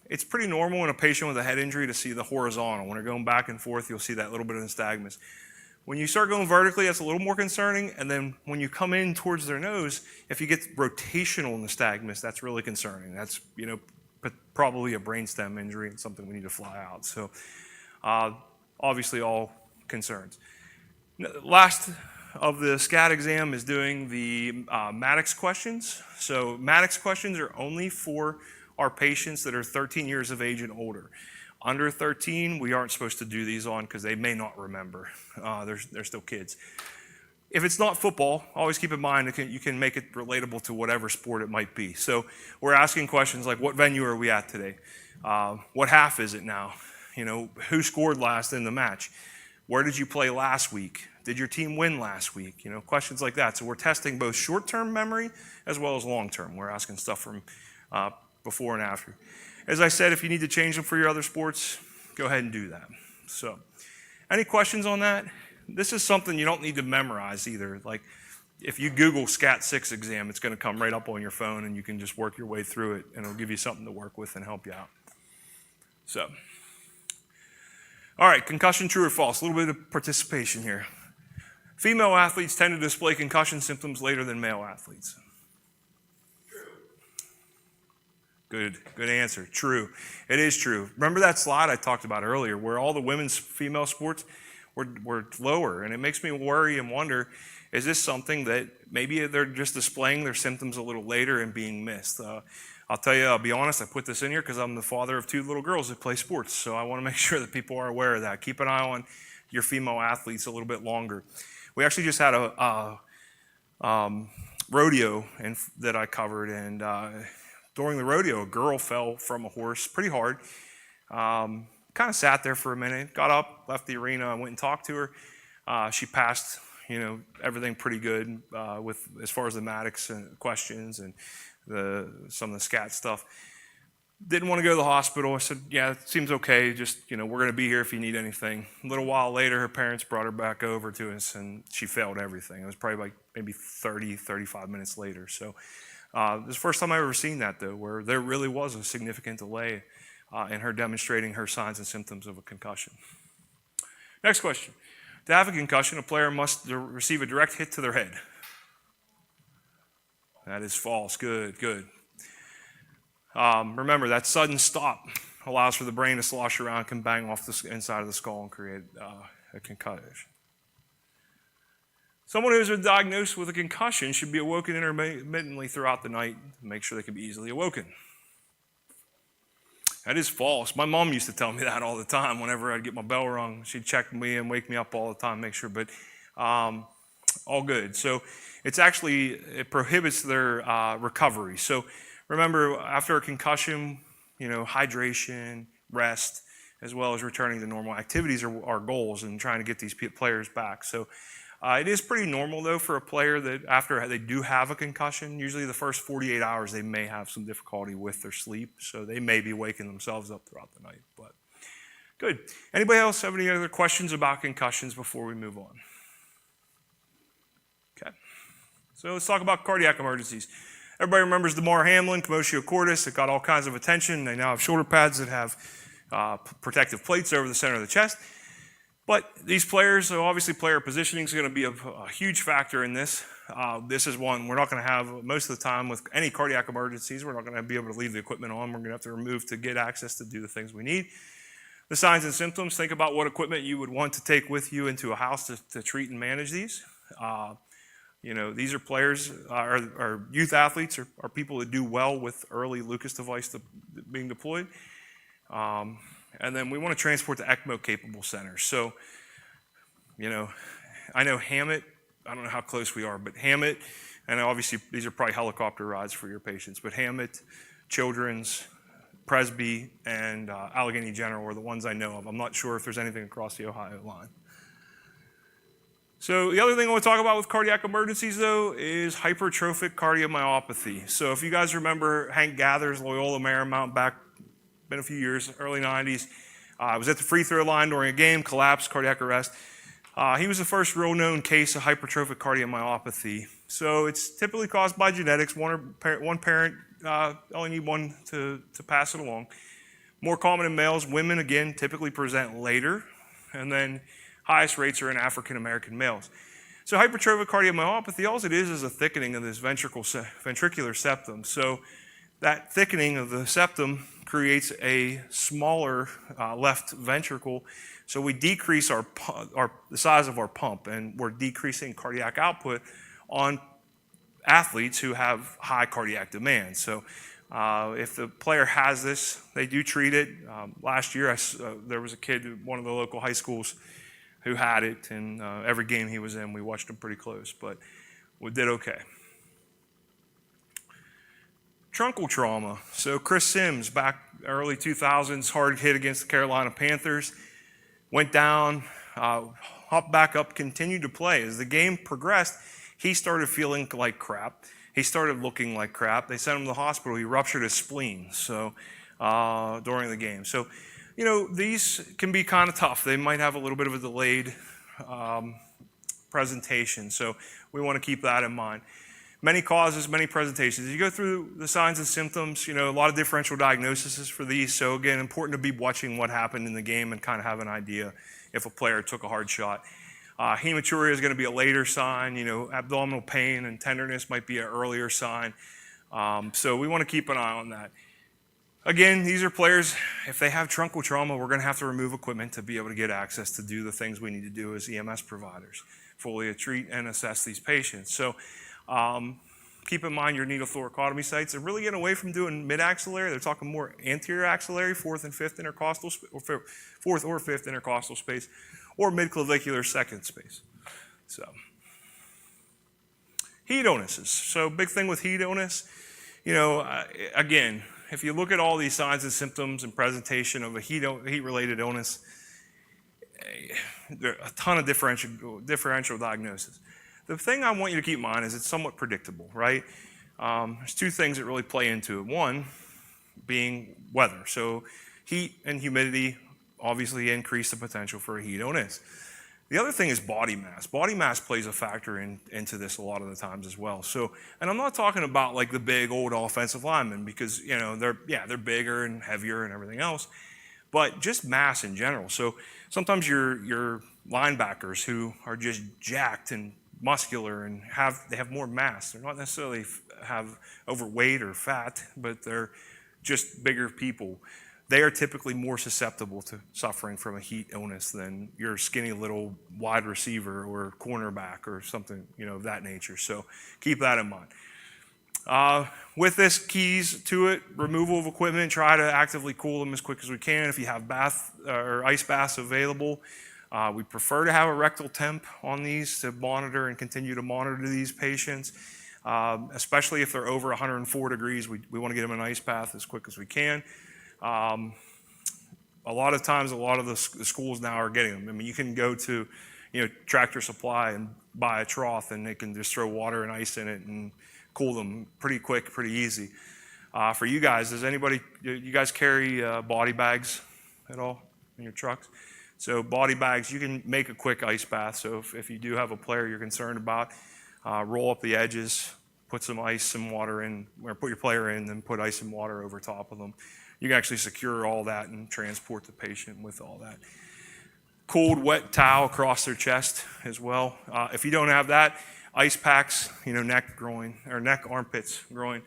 [SPEAKER 1] it's pretty normal in a patient with a head injury to see the horizontal. When they're going back and forth, you'll see that little bit of nystagmus. When you start going vertically, that's a little more concerning. And then when you come in towards their nose, if you get rotational nystagmus, that's really concerning. That's, probably a brainstem injury and something we need to fly out. So obviously all concerns. Last of the SCAT exam is doing the Maddox questions. So Maddox questions are only for our patients that are 13 years of age and older. Under 13, we aren't supposed to do these on because they may not remember. They're still kids. If it's not football, always keep in mind you can make it relatable to whatever sport it might be. So we're asking questions like, what venue are we at today? What half is it now? Who scored last in the match? Where did you play last week? Did your team win last week? Questions like that. So we're testing both short-term memory as well as long-term. We're asking stuff from before and after. As I said, if you need to change them for your other sports, go ahead and do that. So, any questions on that? This is something you don't need to memorize either. Like, if you Google SCAT 6 exam, it's going to come right up on your phone, and you can just work your way through it, and it'll give you something to work with and help you out. So, all right, concussion, true or false? A little bit of participation here. Female athletes tend to display concussion symptoms later than male athletes. Good answer. True. It is true. Remember that slide I talked about earlier where all the women's female sports were lower, and it makes me worry and wonder, is this something that maybe they're just displaying their symptoms a little later and being missed? I'll tell you, I'll be honest, I put this in here because I'm the father of 2 little girls that play sports, so I want to make sure that people are aware of that. Keep an eye on your female athletes a little bit longer. We actually just had a rodeo that I covered, and during the rodeo, a girl fell from a horse pretty hard. Kind of sat there for a minute, got up, left the arena, I went and talked to her. She passed, everything pretty good with as far as the Maddox questions and some of the SCAT stuff. Didn't want to go to the hospital. I said, yeah, it seems okay. Just, we're going to be here if you need anything. A little while later, her parents brought her back over to us, and she failed everything. It was probably like maybe 30, 35 minutes later. So this is the first time I've ever seen that, though, where there really was a significant delay in her demonstrating her signs and symptoms of a concussion. Next question. To have a concussion, a player must receive a direct hit to their head. That is false. Good. Remember, that sudden stop allows for the brain to slosh around, can bang off the inside of the skull and create a concussion. Someone who has been diagnosed with a concussion should be awoken intermittently throughout the night to make sure they can be easily awoken. That is false. My mom used to tell me that all the time. Whenever I'd get my bell rung, she'd check me and wake me up all the time, make sure. But all good. So it prohibits their recovery. So remember, after a concussion, hydration, rest, as well as returning to normal activities are our goals and trying to get these players back. So it is pretty normal, though, for a player that after they do have a concussion, usually the first 48 hours they may have some difficulty with their sleep, so they may be waking themselves up throughout the night. But good. Anybody else have any other questions about concussions before we move on? Okay. So let's talk about cardiac emergencies. Everybody remembers Damar Hamlin, commotio cordis. It got all kinds of attention. They now have shoulder pads that have protective plates over the center of the chest. But these players, so obviously player positioning is going to be a huge factor in this. This is one we're not going to have most of the time with any cardiac emergencies. We're not going to be able to leave the equipment on. We're going to have to remove to get access to do the things we need. The signs and symptoms, think about what equipment you would want to take with you into a house to treat and manage these. These are players, or youth athletes, are people that do well with early Lucas device being deployed. And then we want to transport to ECMO-capable centers. So, I know Hammett, I don't know how close we are, but Hammett, and obviously these are probably helicopter rides for your patients, but Hammett, Children's, Presby, and Allegheny General are the ones I know of. I'm not sure if there's anything across the Ohio line. So the other thing I want to talk about with cardiac emergencies, though, is hypertrophic cardiomyopathy. So if you guys remember Hank Gathers, Loyola Marymount, been a few years, early 90s. Was at the free throw line during a game, collapsed, cardiac arrest. He was the first real known case of hypertrophic cardiomyopathy. So it's typically caused by genetics. One parent only need one to pass it along. More common in males. Women, again, typically present later. And then highest rates are in African American males. So hypertrophic cardiomyopathy, all it is a thickening of this ventricular septum. So that thickening of the septum creates a smaller left ventricle. So we decrease the size of our pump, and we're decreasing cardiac output on athletes who have high cardiac demand. So if the player has this, they do treat it. Last year, there was a kid at one of the local high schools who had it, and every game he was in, we watched him pretty close, but we did okay. Truncal trauma. So Chris Sims, back early 2000s, hard hit against the Carolina Panthers, went down, hopped back up, continued to play. As the game progressed, he started feeling like crap. He started looking like crap. They sent him to the hospital. He ruptured his spleen during the game. So, these can be kind of tough. They might have a little bit of a delayed presentation. So we want to keep that in mind. Many causes, many presentations. You go through the signs and symptoms, a lot of differential diagnoses for these. So again, important to be watching what happened in the game and kind of have an idea if a player took a hard shot. Hematuria is going to be a later sign. Abdominal pain and tenderness might be an earlier sign. So we want to keep an eye on that. Again, these are players, if they have truncal trauma, we're going to have to remove equipment to be able to get access to do the things we need to do as EMS providers, fully treat and assess these patients. So keep in mind your needle thoracotomy sites. They're really getting away from doing mid-axillary. They're talking more anterior axillary, fourth or fifth intercostal space, or mid-clavicular second space. So heat illnesses. So big thing with heat illness, again, if you look at all these signs and symptoms and presentation of a heat-related illness, there are a ton of differential diagnosis. The thing I want you to keep in mind is it's somewhat predictable, right? There's two things that really play into it. One being weather. So heat and humidity obviously increase the potential for a heat illness. The other thing is body mass. Body mass plays a factor into this a lot of the times as well. So, and I'm not talking about like the big old offensive linemen because, they're bigger and heavier and everything else, but just mass in general. So sometimes your linebackers who are just jacked and muscular and they have more mass. They're not necessarily have overweight or fat, but they're just bigger people. They are typically more susceptible to suffering from a heat illness than your skinny little wide receiver or cornerback or something, of that nature. So keep that in mind. With this, keys to it: removal of equipment. Try to actively cool them as quick as we can. If you have bath or ice baths available, we prefer to have a rectal temp on these to monitor and continue to monitor these patients, especially if they're over 104 degrees. We want to get them an ice bath as quick as we can. A lot of times, a lot of the schools now are getting them. I mean, you can go to, Tractor Supply and buy a trough, and they can just throw water and ice in it and cool them pretty quick, pretty easy. For you guys, you guys carry body bags at all in your trucks? So body bags, you can make a quick ice bath. So if you do have a player you're concerned about, roll up the edges, put some ice, some water in, or put your player in, then put ice and water over top of them. You can actually secure all that and transport the patient with all that. Cold, wet towel across their chest as well. If you don't have that, ice packs, neck, groin, or neck, armpits, groin.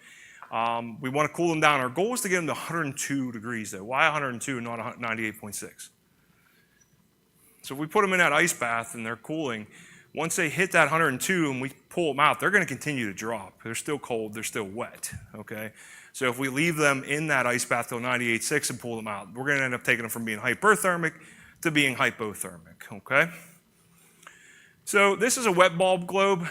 [SPEAKER 1] We want to cool them down. Our goal is to get them to 102 degrees though. Why 102 and not 98.6? So if we put them in that ice bath and they're cooling, once they hit that 102 and we pull them out, they're going to continue to drop. They're still cold, they're still wet, okay? So if we leave them in that ice bath till 98.6 and pull them out, we're going to end up taking them from being hyperthermic to being hypothermic, okay? So this is a wet bulb globe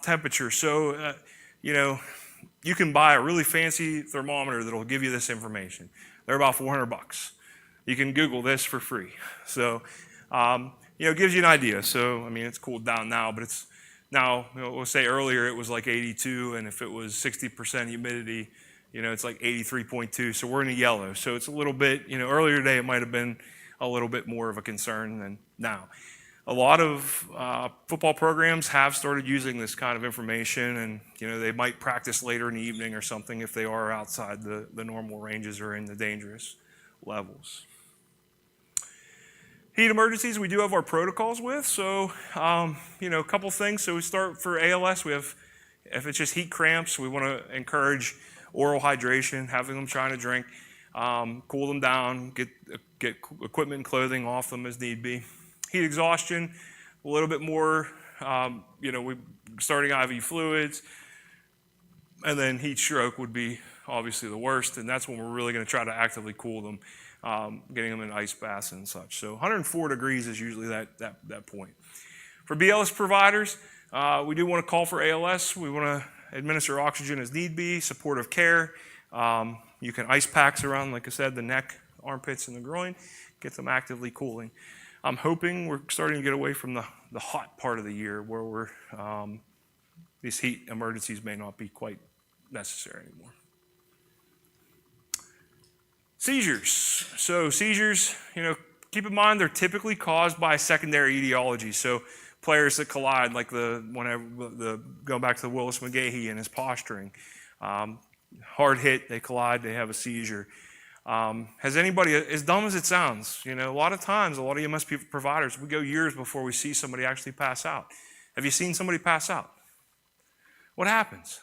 [SPEAKER 1] temperature. So, you can buy a really fancy thermometer that'll give you this information. They're about $400. You can Google this for free. So, it gives you an idea. So, it's cooled down now, but it's now, we'll say earlier it was like 82, and if it was 60% humidity, it's like 83.2. So we're in the yellow. So it's a little bit, earlier today it might have been a little bit more of a concern than now. A lot of football programs have started using this kind of information, and they might practice later in the evening or something if they are outside the normal ranges or in the dangerous levels. Heat emergencies, we do have our protocols with. So, a couple things. So we start for ALS, if it's just heat cramps, we want to encourage oral hydration, having them trying to drink, cool them down, get equipment and clothing off them as need be. Heat exhaustion, a little bit more, we starting IV fluids, and then heat stroke would be obviously the worst, and that's when we're really going to try to actively cool them, getting them in ice baths and such. So 104 degrees is usually that point. For BLS providers, we do want to call for ALS. We want to administer oxygen as need be, supportive care. You can ice packs around, like I said, the neck, armpits, and the groin, get them actively cooling. I'm hoping we're starting to get away from the hot part of the year where these heat emergencies may not be quite necessary anymore. Seizures. So seizures, keep in mind they're typically caused by secondary etiology. So players that collide, like going back to the Willis McGahee and his posturing, hard hit, they collide, they have a seizure. Has anybody, as dumb as it sounds, a lot of times, a lot of EMS providers, we go years before we see somebody actually pass out. Have you seen somebody pass out? What happens?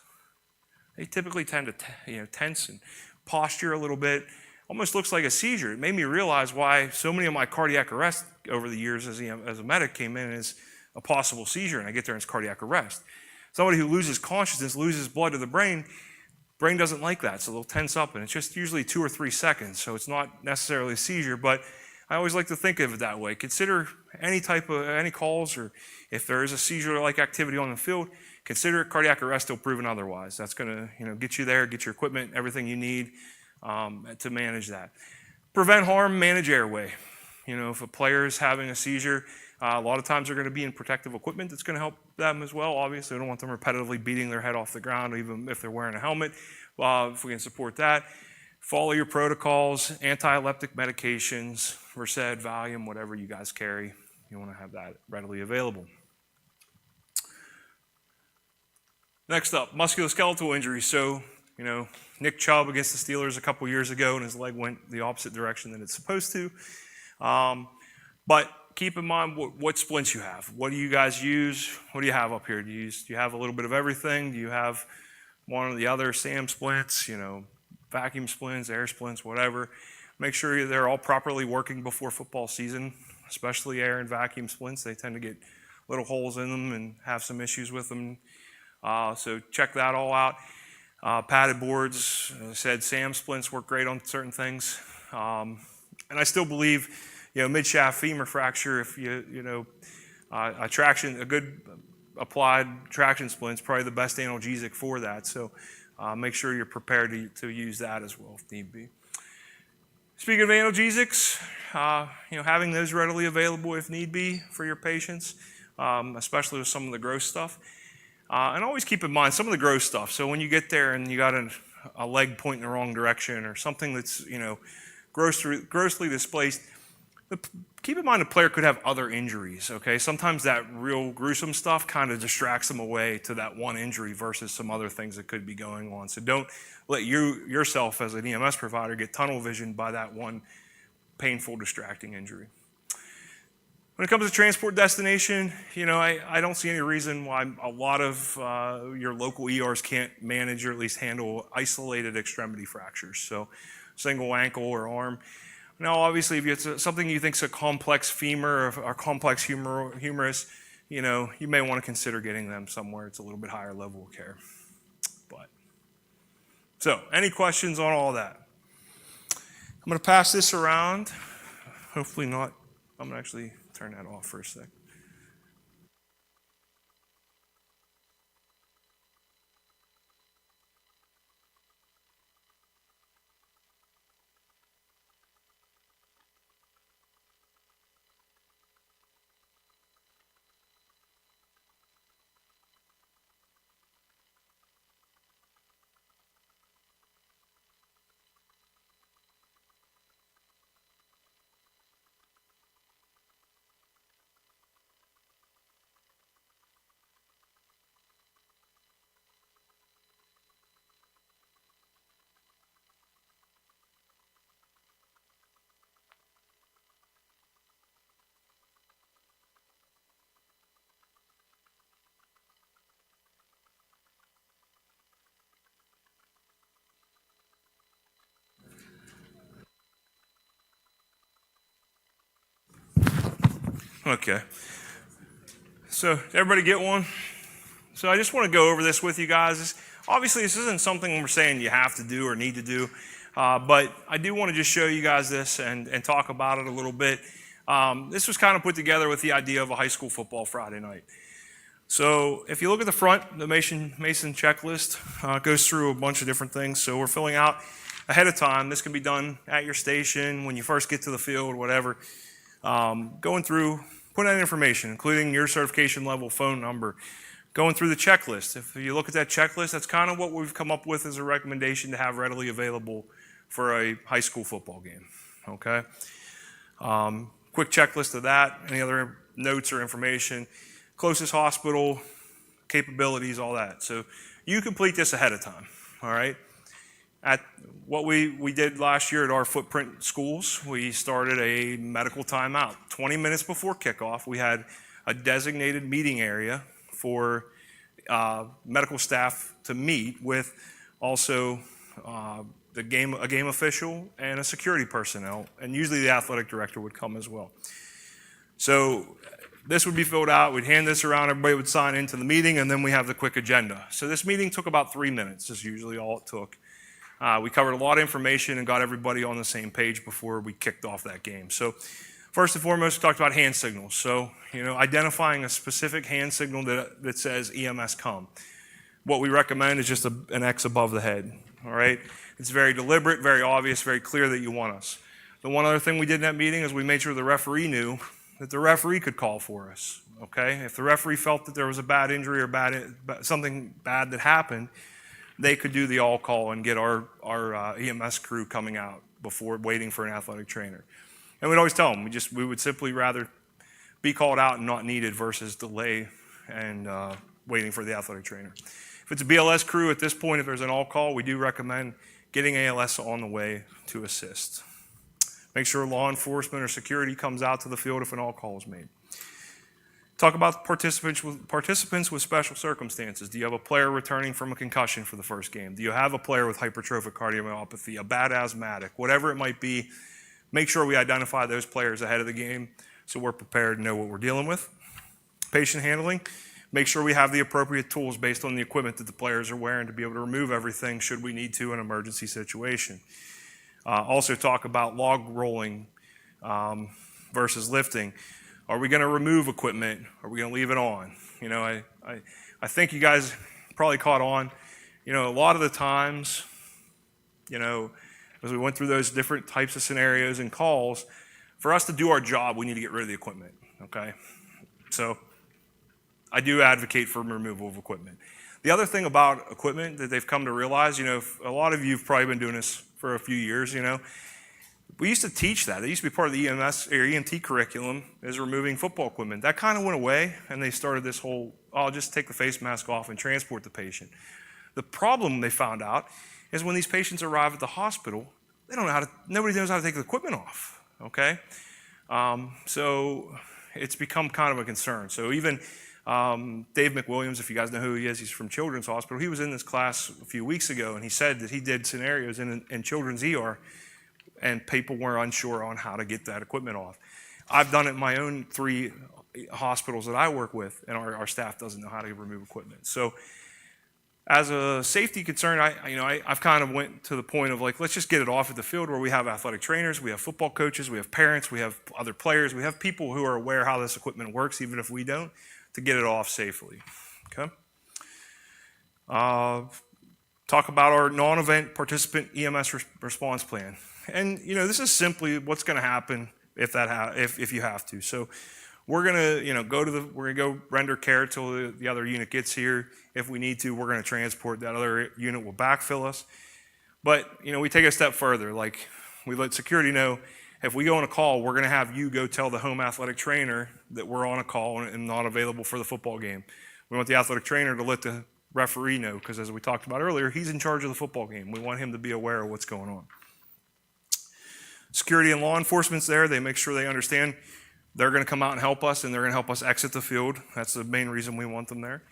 [SPEAKER 1] They typically tend to tense and posture a little bit. Almost looks like a seizure. It made me realize why so many of my cardiac arrests over the years as a medic came in as a possible seizure, and I get there and it's cardiac arrest. Somebody who loses consciousness, loses blood to the brain doesn't like that, so they'll tense up, and it's just usually 2 or 3 seconds, so it's not necessarily a seizure, but I always like to think of it that way. Consider any calls, or if there is a seizure-like activity on the field, consider it cardiac arrest till proven otherwise. That's going to get you there, get your equipment, everything you need to manage that. Prevent harm, manage airway. If a player is having a seizure, a lot of times they're going to be in protective equipment that's going to help them as well. Obviously, we don't want them repetitively beating their head off the ground, even if they're wearing a helmet. If we can support that. Follow your protocols, anti-epileptic medications, Versed, Valium, whatever you guys carry. You want to have that readily available. Next up, musculoskeletal injuries. So, Nick Chubb against the Steelers a couple years ago, and his leg went the opposite direction than it's supposed to. But keep in mind what splints you have. What do you guys use? What do you have up here? Do you have a little bit of everything? Do you have one or the other SAM splints, vacuum splints, air splints, whatever? Make sure they're all properly working before football season, especially air and vacuum splints. They tend to get little holes in them and have some issues with them. So check that all out. Padded boards, as I said, SAM splints work great on certain things. And I still believe, mid-shaft femur fracture, if a good applied traction splint is probably the best analgesic for that. So make sure you're prepared to use that as well if need be. Speaking of analgesics, having those readily available if need be for your patients, especially with some of the gross stuff. And always keep in mind some of the gross stuff. So when you get there and you got a leg pointing the wrong direction or something that's grossly displaced, keep in mind the player could have other injuries. Okay, sometimes that real gruesome stuff kind of distracts them away to that one injury versus some other things that could be going on. So don't let yourself as an EMS provider get tunnel vision by that one painful, distracting injury. When it comes to transport destination, I don't see any reason why a lot of your local ERs can't manage or at least handle isolated extremity fractures. So single ankle or arm. Now, obviously, if it's something you think is a complex femur or complex humerus, you may want to consider getting them somewhere it's a little bit higher level of care. So any questions on all that? I'm going to pass this around. Hopefully not. I'm going to actually turn that off for a sec. Okay. So everybody get one? So I just want to go over this with you guys. Obviously, this isn't something we're saying you have to do or need to do, but I do want to just show you guys this and talk about it a little bit. This was kind of put together with the idea of a high school football Friday night. So if you look at the front, the Mason checklist goes through a bunch of different things. So we're filling out ahead of time. This can be done at your station, when you first get to the field, whatever. Going through, putting in information, including your certification level, phone number, going through the checklist. If you look at that checklist, that's kind of what we've come up with as a recommendation to have readily available for a high school football game, okay? Quick checklist of that, any other notes or information, closest hospital, capabilities, all that. So you complete this ahead of time, all right? At what we did last year at our footprint schools, we started a medical timeout. 20 minutes before kickoff, we had a designated meeting area for medical staff to meet with also a game official and a security personnel, and usually the athletic director would come as well. So this would be filled out, we'd hand this around, everybody would sign into the meeting, and then we have the quick agenda. So this meeting took about 3 minutes, is usually all it took. We covered a lot of information and got everybody on the same page before we kicked off that game. So first and foremost, we talked about hand signals. So, identifying a specific hand signal that says EMS come. What we recommend is just an X above the head, all right? It's very deliberate, very obvious, very clear that you want us. The one other thing we did in that meeting is we made sure the referee knew that the referee could call for us, okay? If the referee felt that there was a bad injury or something bad that happened, they could do the all call and get our EMS crew coming out before waiting for an athletic trainer. And we'd always tell them, we would simply rather be called out and not needed versus delay and waiting for the athletic trainer. If it's a BLS crew at this point, if there's an all call, we do recommend getting ALS on the way to assist. Make sure law enforcement or security comes out to the field if an all call is made. Talk about participants with special circumstances. Do you have a player returning from a concussion for the first game? Do you have a player with hypertrophic cardiomyopathy, a bad asthmatic, whatever it might be? Make sure we identify those players ahead of the game so we're prepared and know what we're dealing with. Patient handling. Make sure we have the appropriate tools based on the equipment that the players are wearing to be able to remove everything should we need to in an emergency situation. Also talk about log rolling versus lifting. Are we going to remove equipment? Are we going to leave it on? I think you guys probably caught on. A lot of the times, as we went through those different types of scenarios and calls, for us to do our job, we need to get rid of the equipment, okay? So I do advocate for removal of equipment. The other thing about equipment that they've come to realize, a lot of you have probably been doing this for a few years, we used to teach that. It used to be part of the EMS or EMT curriculum is removing football equipment. That kind of went away, and they started this whole, I'll just take the face mask off and transport the patient. The problem they found out is when these patients arrive at the hospital, nobody knows how to take the equipment off, okay? So it's become kind of a concern. So even Dave McWilliams, if you guys know who he is, he's from Children's Hospital. He was in this class a few weeks ago, and he said that he did scenarios in Children's ER, and people were unsure on how to get that equipment off. I've done it in my own 3 hospitals that I work with, and our staff doesn't know how to remove equipment. So as a safety concern, I've kind of went to the point of let's just get it off at the field where we have athletic trainers, we have football coaches, we have parents, we have other players, we have people who are aware how this equipment works, even if we don't, to get it off safely, okay? Talk about our non-event participant EMS response plan. And this is simply what's going to happen if you have to. So we're going to go render care till the other unit gets here. If we need to, we're going to transport that other unit will backfill us. But we take a step further. We let security know if we go on a call, we're going to have you go tell the home athletic trainer that we're on a call and not available for the football game. We want the athletic trainer to let the referee know because, as we talked about earlier, he's in charge of the football game. We want him to be aware of what's going on. Security and law enforcement's there. They make sure they understand they're going to come out and help us, and they're going to help us exit the field. That's the main reason we want them there.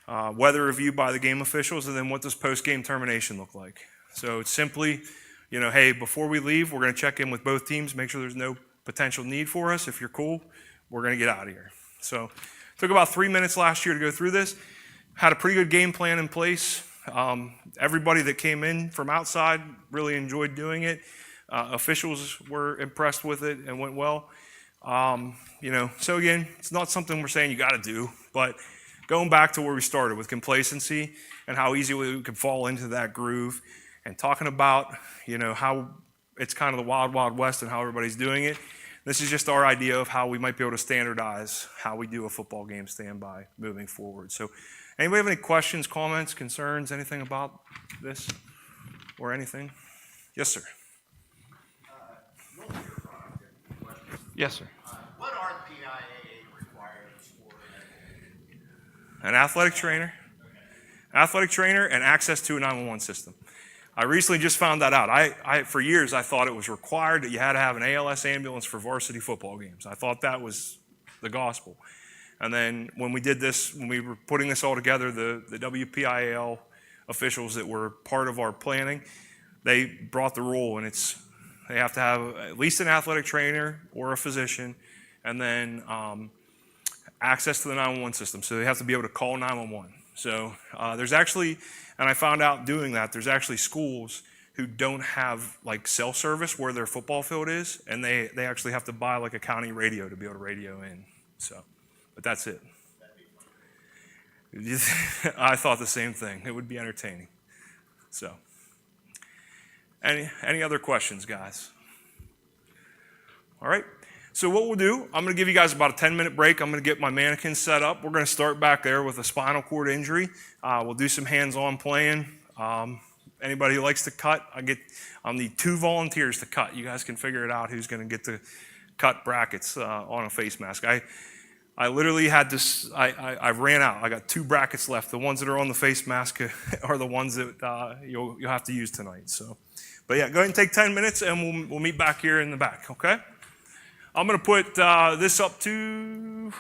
[SPEAKER 1] Weather review by the game officials, and then what does post-game termination look like? So it's simply, hey, before we leave, we're going to check in with both teams, make sure there's no potential need for us. If you're cool, we're going to get out of here. So took about 3 minutes last year to go through this. Had a pretty good game plan in place. Everybody that came in from outside really enjoyed doing it. Officials were impressed with it and went well. So again, it's not something we're saying you got to do, but going back to where we started with complacency and how easy we could fall into that groove, and talking about, how it's kind of the wild, wild west and how everybody's doing it. This is just our idea of how we might be able to standardize how we do a football game standby moving forward. So anybody have any questions, comments, concerns, anything about this or anything? Yes, sir. Yes, sir.
[SPEAKER 2] What are PIAA requirements for
[SPEAKER 1] An athletic trainer, and access to a 911 system. I recently just found that out. I for years I thought it was required that you had to have an ALS ambulance for varsity football games. I thought that was the gospel. And then when we did this, when we were putting this all together, the WPIAL officials that were part of our planning, they brought the rule, and they have to have at least an athletic trainer or a physician, and then access to the 911 system. So they have to be able to call 911. So there's actually, and I found out doing that, there's actually schools who don't have like cell service where their football field is, and they actually have to buy like a county radio to be able to radio in. So, but that's it. I thought the same thing. It would be entertaining. So, any other questions, guys? All right. So what we'll do, I'm going to give you guys about a 10-minute break. I'm going to get my mannequin set up. We're going to start back there with a spinal cord injury. We'll do some hands-on playing. Anybody who likes to cut, I'll need 2 volunteers to cut. You guys can figure it out who's going to get to cut brackets on a face mask. I literally had this, I ran out. I got 2 brackets left. The ones that are on the face mask are the ones that you'll have to use tonight. So, but yeah, go ahead and take 10 minutes, and we'll meet back here in the back, okay? I'm going to put this up to,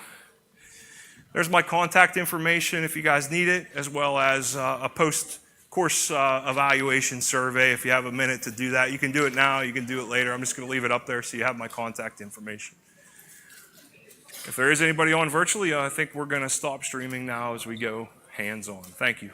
[SPEAKER 1] there's my contact information if you guys need it, as well as a post-course evaluation survey if you have a minute to do that. You can do it now, you can do it later. I'm just going to leave it up there so you have my contact information. If there is anybody on virtually, I think we're going to stop streaming now as we go hands-on. Thank you.